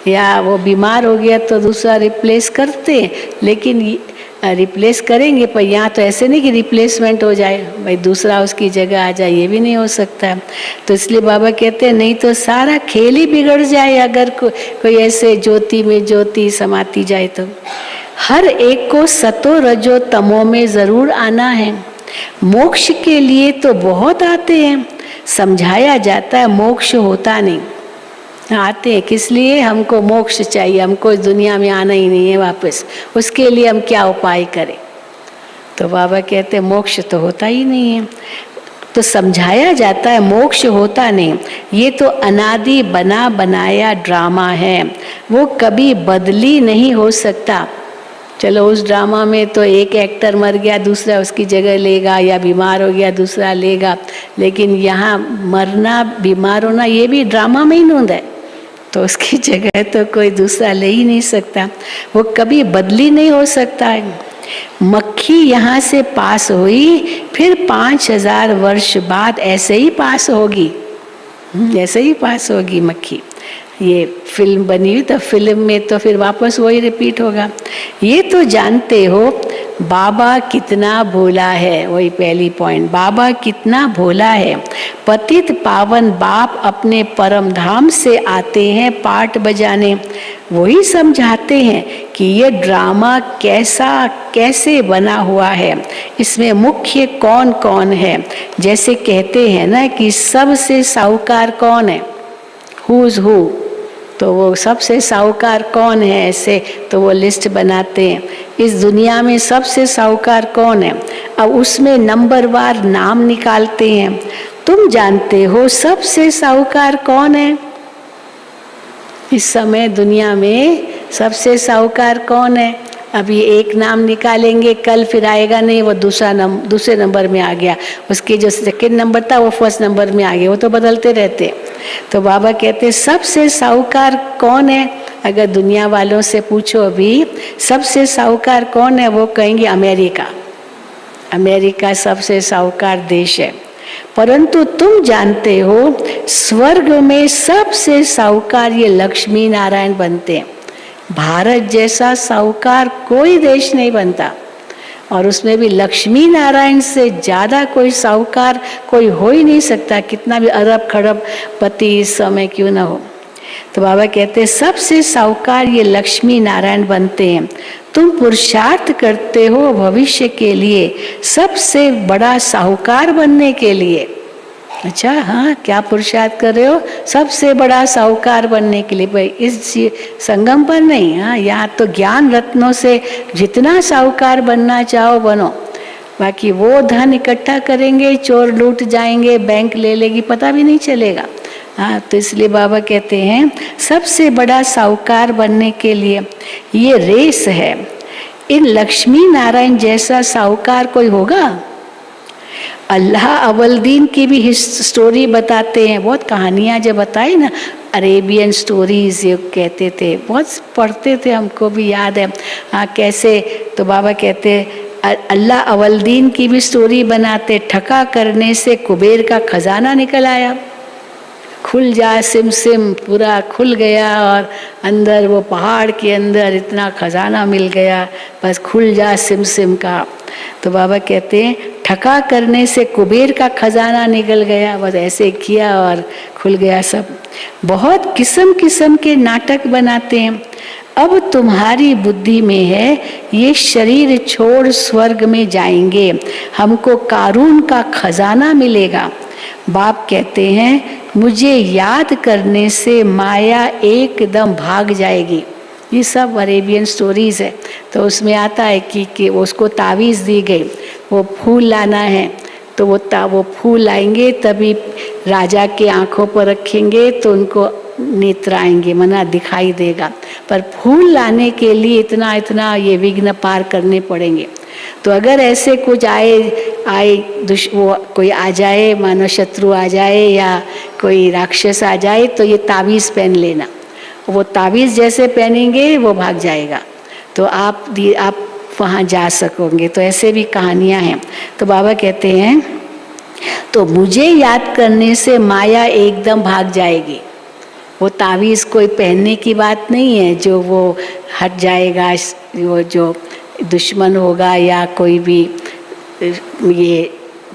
या वो बीमार हो गया तो दूसरा रिप्लेस करते हैं। लेकिन रिप्लेस करेंगे, पर यहाँ तो ऐसे नहीं कि रिप्लेसमेंट हो जाए, भाई दूसरा उसकी जगह आ जाए, ये भी नहीं हो सकता। तो इसलिए बाबा कहते हैं नहीं तो सारा खेल ही बिगड़ जाए अगर कोई ऐसे ज्योति में ज्योति समाती जाए। तो हर एक को सतो रजो तमो में जरूर आना है। मोक्ष के लिए तो बहुत आते हैं, समझाया जाता है मोक्ष होता नहीं। आते हैं किस लिए? हमको मोक्ष चाहिए, हमको इस दुनिया में आना ही नहीं है वापस, उसके लिए हम क्या उपाय करें? तो बाबा कहते हैं मोक्ष तो होता ही नहीं है। तो समझाया जाता है मोक्ष होता नहीं, ये तो अनादि बना बनाया ड्रामा है, वो कभी बदली नहीं हो सकता। चलो उस ड्रामा में तो एक एक्टर मर गया, दूसरा उसकी जगह लेगा, या बीमार हो गया दूसरा लेगा, लेकिन यहाँ मरना बीमार होना ये भी ड्रामा में ही नोंद है, तो उसकी जगह तो कोई दूसरा ले ही नहीं सकता, वो कभी बदली नहीं हो सकता है। मक्खी यहाँ से पास हुई, फिर 5000 वर्ष बाद ऐसे ही पास होगी, ऐसे ही पास होगी मक्खी। ये फिल्म बनी हुई, तो फिल्म में तो फिर वापस वही रिपीट होगा। ये तो जानते हो बाबा कितना भोला है, वही पहली पॉइंट, बाबा कितना भोला है। पतित पावन बाप अपने परम धाम से आते हैं पाठ बजाने, वही समझाते हैं कि ये ड्रामा कैसे बना हुआ है, इसमें मुख्य कौन कौन है। जैसे कहते हैं ना कि सबसे साहूकार कौन है, हु इज हु, तो वो सबसे साहूकार कौन है ऐसे, तो वो लिस्ट बनाते हैं इस दुनिया में सबसे साहूकार कौन है। अब उसमें नंबर वार नाम निकालते हैं। तुम जानते हो सबसे साहूकार कौन है? इस समय दुनिया में सबसे साहूकार कौन है? अभी एक नाम निकालेंगे, कल फिर आएगा नहीं, वो दूसरे नंबर में आ गया, उसके जो सेकंड नंबर था वो फर्स्ट नंबर में आ गया, वो तो बदलते रहते। तो बाबा कहते हैं सबसे साहूकार कौन है? अगर दुनिया वालों से पूछो अभी सबसे साहूकार कौन है, वो कहेंगे अमेरिका। अमेरिका सबसे साहूकार देश है। परंतु तुम जानते हो स्वर्ग में सबसे साहूकार ये लक्ष्मी नारायण बनते हैं। भारत जैसा साहूकार कोई देश नहीं बनता, और उसमें भी लक्ष्मी नारायण से ज्यादा कोई साहूकार कोई हो ही नहीं सकता, कितना भी अरब खरब पति इस समय क्यों ना हो। तो बाबा कहते हैं सबसे साहूकार ये लक्ष्मी नारायण बनते हैं। तुम पुरुषार्थ करते हो भविष्य के लिए सबसे बड़ा साहूकार बनने के लिए। अच्छा, हाँ, क्या पुरुषार्थ कर रहे हो? सबसे बड़ा साहूकार बनने के लिए। भाई इस संगम पर नहीं, हाँ, यहाँ तो ज्ञान रत्नों से जितना साहूकार बनना चाहो बनो। बाकी वो धन इकट्ठा करेंगे, चोर लूट जाएंगे, बैंक ले लेगी, पता भी नहीं चलेगा। हाँ, तो इसलिए बाबा कहते हैं सबसे बड़ा साहूकार बनने के लिए ये रेस है। इन लक्ष्मी नारायण जैसा साहूकार कोई होगा? अल्लाह अवलदीन की भी स्टोरी बताते हैं, बहुत कहानियाँ जब बताई ना, अरेबियन स्टोरीज ये कहते थे, बहुत पढ़ते थे, हमको भी याद है। हाँ, कैसे, तो बाबा कहते अल्लाह अवलदीन की भी स्टोरी बनाते। ठका करने से कुबेर का खजाना निकल आया, खुल जा सिम सिम, पूरा खुल गया, और अंदर वो पहाड़ के अंदर इतना खजाना मिल गया, बस खुल जा सिम सिम का। तो बाबा कहते हैं ठका करने से कुबेर का खजाना निकल गया, बस ऐसे किया और खुल गया सब। बहुत किस्म किस्म के नाटक बनाते हैं। अब तुम्हारी बुद्धि में है ये शरीर छोड़ स्वर्ग में जाएंगे, हमको कारून का खजाना मिलेगा। बाप कहते हैं मुझे याद करने से माया एकदम भाग जाएगी। ये सब अरेबियन स्टोरीज है। तो उसमें आता है कि उसको तावीज़ दी गई, वो फूल लाना है, तो वो फूल लाएंगे, तभी राजा के आंखों पर रखेंगे तो उनको नेत्र आएंगे, मना दिखाई देगा। पर फूल लाने के लिए इतना इतना ये विघ्न पार करने पड़ेंगे। तो अगर ऐसे कुछ आए वो कोई आ जाए, मानो शत्रु आ जाए या कोई राक्षस आ जाए, तो ये तावीज़ पहन लेना। वो तावीज़ जैसे पहनेंगे वो भाग जाएगा, तो आप वहाँ जा सकोगे। तो ऐसे भी कहानियाँ हैं। तो बाबा कहते हैं तो मुझे याद करने से माया एकदम भाग जाएगी। वो तावीज़ कोई पहनने की बात नहीं है जो वो हट जाएगा, वो जो दुश्मन होगा या कोई भी ये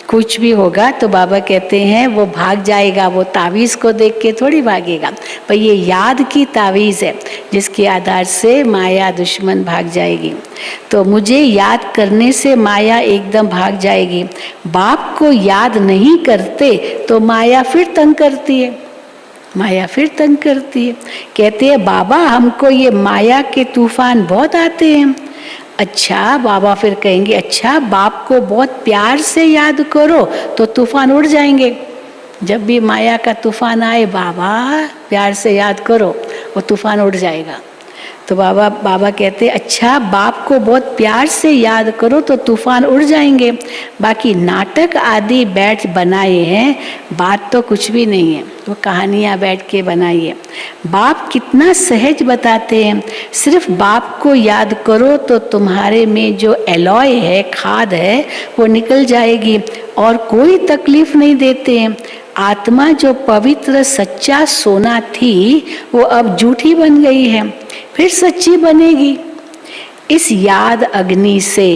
कुछ भी होगा, तो बाबा कहते हैं वो भाग जाएगा। वो तावीज़ को देख के थोड़ी भागेगा, पर ये याद की तावीज़ है जिसके आधार से माया दुश्मन भाग जाएगी। तो मुझे याद करने से माया एकदम भाग जाएगी। बाप को याद नहीं करते तो माया फिर तंग करती है, माया फिर तंग करती है। कहते हैं बाबा हमको ये माया के तूफान बहुत आते हैं। अच्छा, बाबा फिर कहेंगे अच्छा बाप को बहुत प्यार से याद करो तो तूफान उड़ जाएंगे। जब भी माया का तूफान आए, बाबा प्यार से याद करो, वो तूफान उड़ जाएगा। तो बाबा कहते अच्छा बाप को बहुत प्यार से याद करो तो तूफान उड़ जाएंगे। बाकी नाटक आदि बैठ बनाए हैं, बात तो कुछ भी नहीं है, वो कहानियाँ बैठ के बनाई है। बाप कितना सहज बताते हैं, सिर्फ बाप को याद करो तो तुम्हारे में जो एलॉय है, खाद है, वो निकल जाएगी और कोई तकलीफ नहीं देते हैं। आत्मा जो पवित्र सच्चा सोना थी वो अब झूठी बन गई है, फिर सच्ची बनेगी। इस याद अग्नि से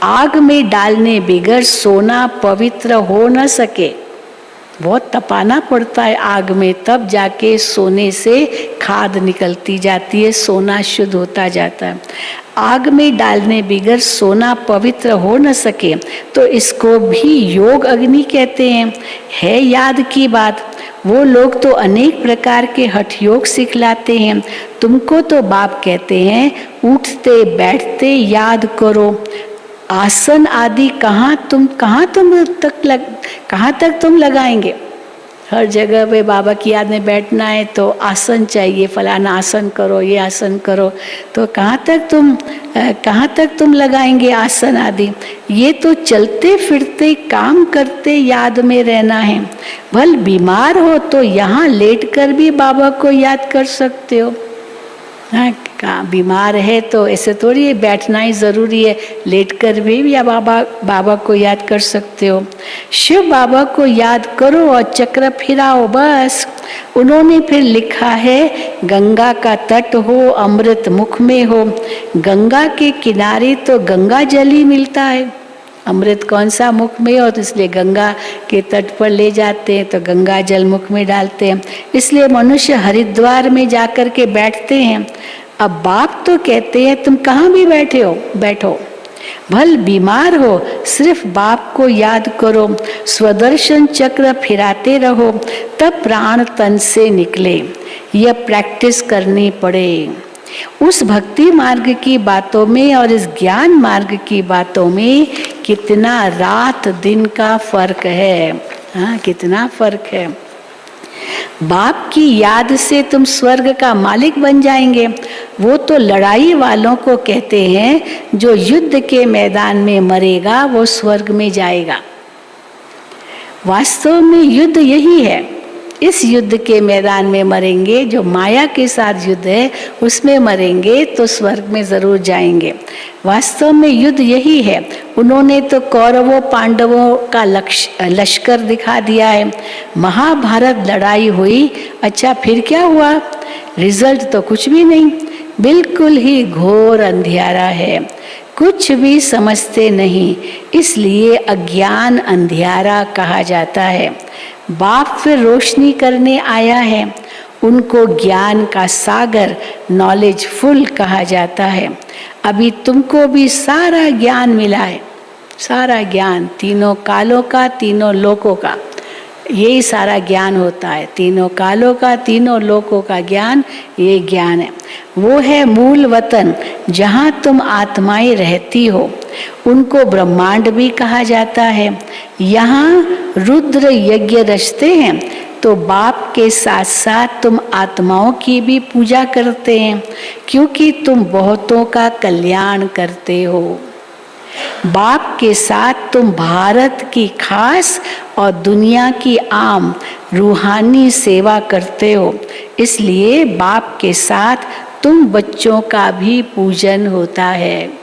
आग में डालने बिगर सोना पवित्र हो न सके। बहुत तपाना पड़ता है आग में, तब जाके सोने से खाद निकलती जाती है, सोना शुद्ध होता जाता है। आग में डालने बिगर सोना पवित्र हो न सके तो इसको भी योग अग्नि कहते हैं। है याद की बात, वो लोग तो अनेक प्रकार के हठ योग सिखलाते हैं, तुमको तो बाप कहते हैं उठते बैठते याद करो। आसन आदि कहाँ तक तुम लगाएंगे? हर जगह पे बाबा की याद में बैठना है तो आसन चाहिए, फलाना आसन करो, ये आसन करो, तो कहाँ तक तुम लगाएंगे आसन आदि? ये तो चलते फिरते काम करते याद में रहना है। भल बीमार हो तो यहाँ लेटकर भी बाबा को याद कर सकते हो। हाँ, कहाँ बीमार है तो ऐसे थोड़ी है, बैठना ही जरूरी है, लेटकर भी या बाबा को याद कर सकते हो। शिव बाबा को याद करो और चक्र फिराओ बस। उन्होंने फिर लिखा है गंगा का तट हो अमृत मुख में हो। गंगा के किनारे तो गंगा जल ही मिलता है, अमृत कौन सा मुख में हो, तो इसलिए गंगा के तट पर ले जाते हैं तो गंगा जल मुख में डालते हैं। इसलिए मनुष्य हरिद्वार में जाकर के बैठते हैं। अब बाप तो कहते हैं तुम कहाँ भी बैठो, भल बीमार हो सिर्फ बाप को याद करो, स्वदर्शन चक्र फिराते रहो, तब प्राण तन से निकले। यह प्रैक्टिस करनी पड़े। उस भक्ति मार्ग की बातों में और इस ज्ञान मार्ग की बातों में कितना रात दिन का फर्क है। हाँ, कितना फर्क है। बाप की याद से तुम स्वर्ग का मालिक बन जाएंगे। वो तो लड़ाई वालों को कहते हैं जो युद्ध के मैदान में मरेगा वो स्वर्ग में जाएगा। वास्तव में युद्ध यही है, इस युद्ध के मैदान में मरेंगे, जो माया के साथ युद्ध है उसमें मरेंगे तो स्वर्ग में जरूर जाएंगे। वास्तव में युद्ध यही है। उन्होंने तो कौरवों पांडवों का लश्कर दिखा दिया है। महाभारत लड़ाई हुई, अच्छा फिर क्या हुआ? रिजल्ट तो कुछ भी नहीं, बिल्कुल ही घोर अंधियारा है, कुछ भी समझते नहीं, इसलिए अज्ञान अंधियारा कहा जाता है। बाप फिर रोशनी करने आया है, उनको ज्ञान का सागर नॉलेज फुल कहा जाता है। अभी तुमको भी सारा ज्ञान मिला है, सारा ज्ञान तीनों कालों का तीनों लोकों का, यही सारा ज्ञान होता है। तीनों कालों का तीनों लोकों का ज्ञान, ये ज्ञान है। वो है मूल वतन जहाँ तुम आत्माएं रहती हो, उनको ब्रह्मांड भी कहा जाता है। यहाँ रुद्र यज्ञ रचते हैं तो बाप के साथ साथ तुम आत्माओं की भी पूजा करते हैं, क्योंकि तुम बहुतों का कल्याण करते हो। बाप के साथ तुम भारत की खास और दुनिया की आम रूहानी सेवा करते हो, इसलिए बाप के साथ तुम बच्चों का भी पूजन होता है।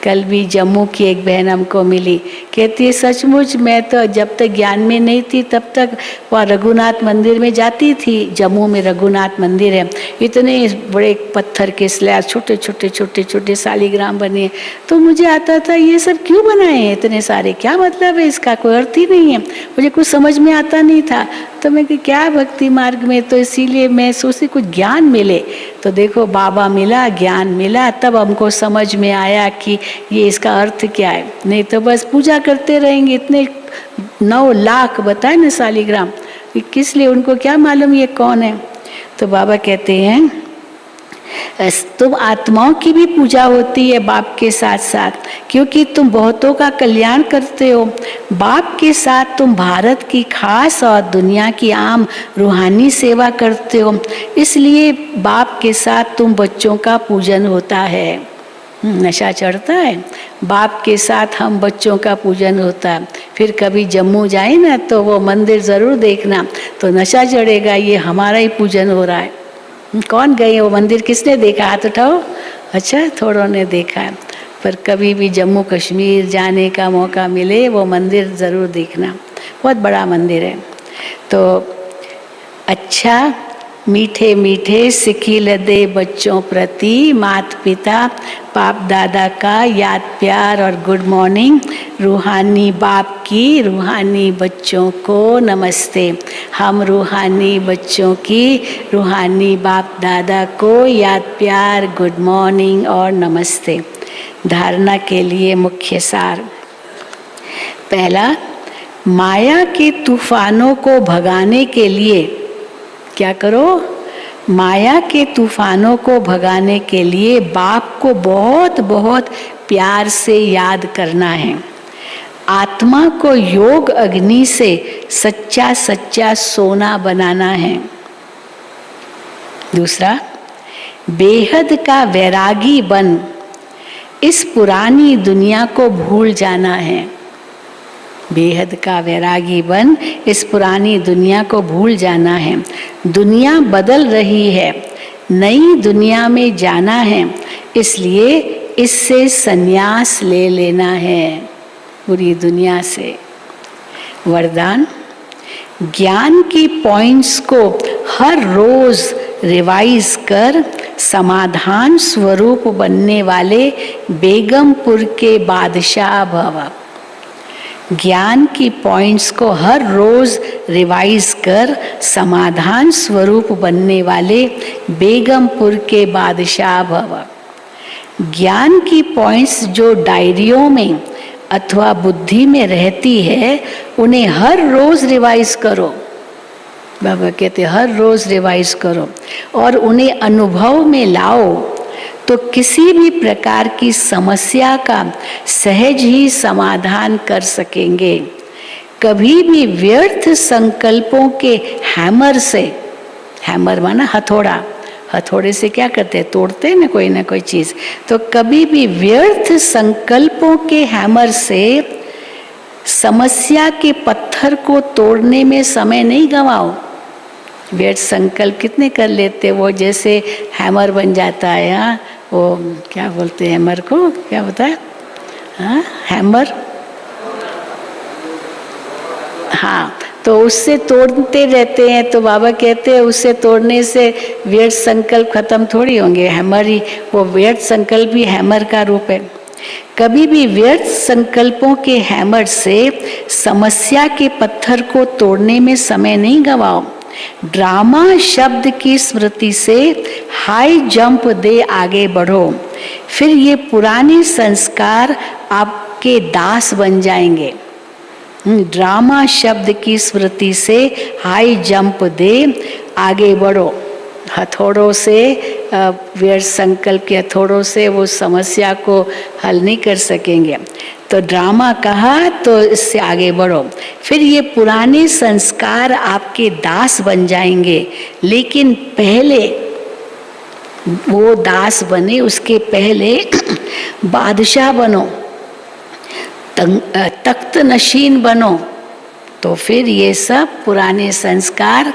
कल भी जम्मू की एक बहन हमको मिली, कहती है सचमुच मैं तो जब तक ज्ञान में नहीं थी तब तक वहाँ रघुनाथ मंदिर में जाती थी। जम्मू में रघुनाथ मंदिर है, इतने बड़े पत्थर के स्लैब, छोटे छोटे छोटे छोटे शालिग्राम बने, तो मुझे आता था ये सब क्यों बनाए हैं इतने सारे, क्या मतलब है इसका, कोई अर्थ ही नहीं है, मुझे कुछ समझ में आता नहीं था। तो मैं कि क्या भक्ति मार्ग में, तो इसीलिए मैं सोचती कुछ ज्ञान मिले, तो देखो बाबा मिला, ज्ञान मिला, तब हमको समझ में आया कि ये इसका अर्थ क्या है। नहीं तो बस पूजा करते रहेंगे, इतने 9 लाख बताए ना शालिग्राम, किस लिए, उनको क्या मालूम ये कौन है। तो बाबा कहते हैं तुम आत्माओं की भी पूजा होती है बाप के साथ साथ, क्योंकि तुम बहुतों का कल्याण करते हो। बाप के साथ तुम भारत की खास और दुनिया की आम रूहानी सेवा करते हो, इसलिए बाप के साथ तुम बच्चों का पूजन होता है। नशा चढ़ता है, बाप के साथ हम बच्चों का पूजन होता है। फिर कभी जम्मू जाए ना तो वो मंदिर ज़रूर देखना, तो नशा चढ़ेगा, ये हमारा ही पूजन हो रहा है। कौन गए वो मंदिर, किसने देखा, हाथ उठाओ। अच्छा, थोड़ों ने देखा है, पर कभी भी जम्मू कश्मीर जाने का मौका मिले वो मंदिर ज़रूर देखना, बहुत बड़ा मंदिर है। तो अच्छा, मीठे मीठे सिखिल दे बच्चों प्रति माता पिता बाप दादा का याद प्यार और गुड मॉर्निंग। रूहानी बाप की रूहानी बच्चों को नमस्ते। हम रूहानी बच्चों की रूहानी बाप दादा को याद प्यार, गुड मॉर्निंग और नमस्ते। धारणा के लिए मुख्य सार। पहला, माया के तूफानों को भगाने के लिए क्या करो? माया के तूफानों को भगाने के लिए बाप को बहुत बहुत प्यार से याद करना है। आत्मा को योग अग्नि से सच्चा सच्चा सोना बनाना है। दूसरा, बेहद का वैरागी बन इस पुरानी दुनिया को भूल जाना है। बेहद का वैरागी बन इस पुरानी दुनिया को भूल जाना है। दुनिया बदल रही है, नई दुनिया में जाना है, इसलिए इससे संन्यास ले लेना है, पूरी दुनिया से। वरदान, ज्ञान की पॉइंट्स को हर रोज रिवाइज कर समाधान स्वरूप बनने वाले बेगमपुर के बादशाह भव। ज्ञान की पॉइंट्स को हर रोज रिवाइज कर समाधान स्वरूप बनने वाले बेगमपुर के बादशाह भव। ज्ञान की पॉइंट्स जो डायरियों में अथवा बुद्धि में रहती है, उन्हें हर रोज रिवाइज करो। बाबा कहते हर रोज रिवाइज करो और उन्हें अनुभव में लाओ, तो किसी भी प्रकार की समस्या का सहज ही समाधान कर सकेंगे। कभी भी व्यर्थ संकल्पों के हैमर से, हैमर माना हथौड़ा, हथौड़े से क्या करते हैं? तोड़ते हैं ना कोई चीज। तो कभी भी व्यर्थ संकल्पों के हैमर से समस्या के पत्थर को तोड़ने में समय नहीं गंवाओ। व्यर्थ संकल्प कितने कर लेते, वो जैसे हैमर बन जाता है। हाँ, वो क्या बोलते हैं हैमर को, क्या होता है? हाँ, हैमर। हाँ, तो उससे तोड़ते रहते हैं। तो बाबा कहते हैं उससे तोड़ने से व्यर्थ संकल्प खत्म थोड़ी होंगे। हैमर ही, वो व्यर्थ संकल्प ही हैमर का रूप है। कभी भी व्यर्थ संकल्पों के हैमर से समस्या के पत्थर को तोड़ने में समय नहीं गंवाओ। ड्रामा शब्द की स्मृति से हाई जंप दे आगे बढ़ो, फिर ये पुराने संस्कार आपके दास बन जाएंगे। ड्रामा शब्द की स्मृति से हाई जंप दे आगे बढ़ो। हथौड़ों से, व्यर्थ संकल्प के हथौड़ों से वो समस्या को हल नहीं कर सकेंगे। तो ड्रामा कहा तो इससे आगे बढ़ो, फिर ये पुराने संस्कार आपके दास बन जाएंगे। लेकिन पहले वो दास बने, उसके पहले बादशाह बनो, तख्त नशीन बनो, तो फिर ये सब पुराने संस्कार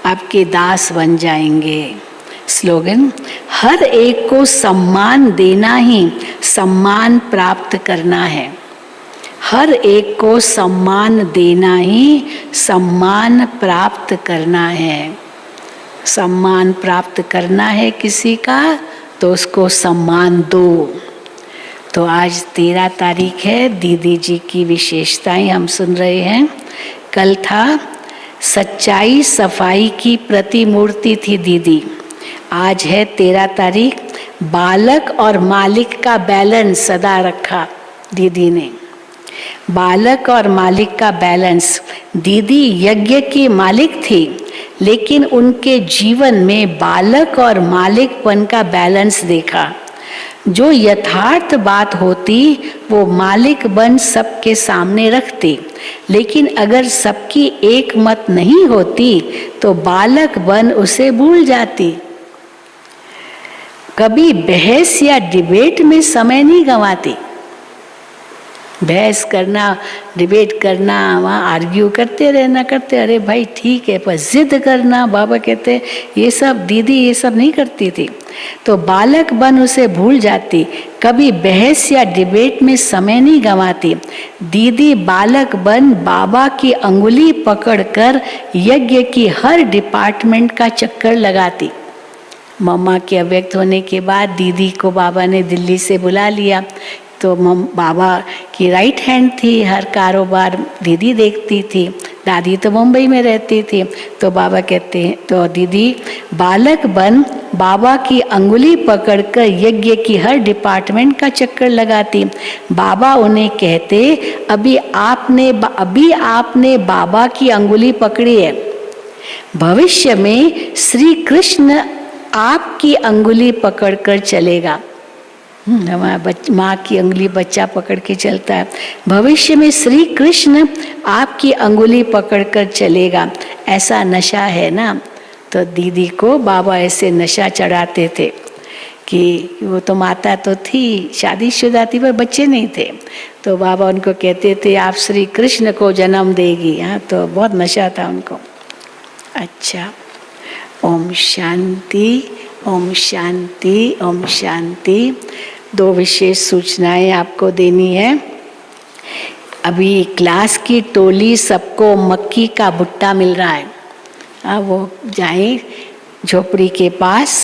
आपके दास बन जाएंगे। स्लोगन, हर एक को सम्मान देना ही सम्मान प्राप्त करना है। हर एक को सम्मान देना ही सम्मान प्राप्त करना है। सम्मान प्राप्त करना है किसी का, तो उसको सम्मान दो। तो आज 13 तारीख है, दीदी जी की विशेषताएं हम सुन रहे हैं। कल था सच्चाई सफाई की प्रतिमूर्ति थी दीदी। आज है 13 तारीख, बालक और मालिक का बैलेंस सदा रखा दीदी ने। बालक और मालिक का बैलेंस। दीदी यज्ञ की मालिक थी, लेकिन उनके जीवन में बालक और मालिकपन का बैलेंस देखा। जो यथार्थ बात होती वो मालिक बन सबके सामने रखती, लेकिन अगर सबकी एक मत नहीं होती तो बालक बन उसे भूल जाती। कभी बहस या डिबेट में समय नहीं गंवाती। बहस करना, डिबेट करना, वहाँ आर्ग्यू करते रहना, अरे भाई ठीक है, पर जिद करना, बाबा कहते ये सब, दीदी ये सब नहीं करती थी। तो बालक बन उसे भूल जाती। कभी बहस या डिबेट में समय नहीं गंवाती। दीदी बालक बन बाबा की अंगुली पकड़कर यज्ञ की हर डिपार्टमेंट का चक्कर लगाती। मम्मा के अव्यक्त होने के बाद दीदी को बाबा ने दिल्ली से बुला लिया। तो बाबा की राइट हैंड थी, हर कारोबार दीदी देखती थी। दादी तो मुंबई में रहती थी। तो बाबा कहते हैं, तो दीदी बालक बन बाबा की अंगुली पकड़कर यज्ञ की हर डिपार्टमेंट का चक्कर लगाती। बाबा उन्हें कहते, अभी आपने बाबा की अंगुली पकड़ी है, भविष्य में श्री कृष्ण आपकी अंगुली पकड़कर चलेगा। हमारा माँ की अंगुली बच्चा पकड़ के चलता है, भविष्य में श्री कृष्ण आपकी अंगुली पकड़कर चलेगा। ऐसा नशा है ना। तो दीदी को बाबा ऐसे नशा चढ़ाते थे कि वो तो माता तो थी, शादीशुदा थी, पर बच्चे नहीं थे। तो बाबा उनको कहते थे आप श्री कृष्ण को जन्म देगी। हाँ, तो बहुत नशा था उनको। अच्छा, ओम शांति, ओम शांति, ओम शांति। 2 विशेष सूचनाएं आपको देनी है। अभी क्लास की टोली सबको मक्की का भुट्टा मिल रहा है। वो जाएं झोपड़ी के पास,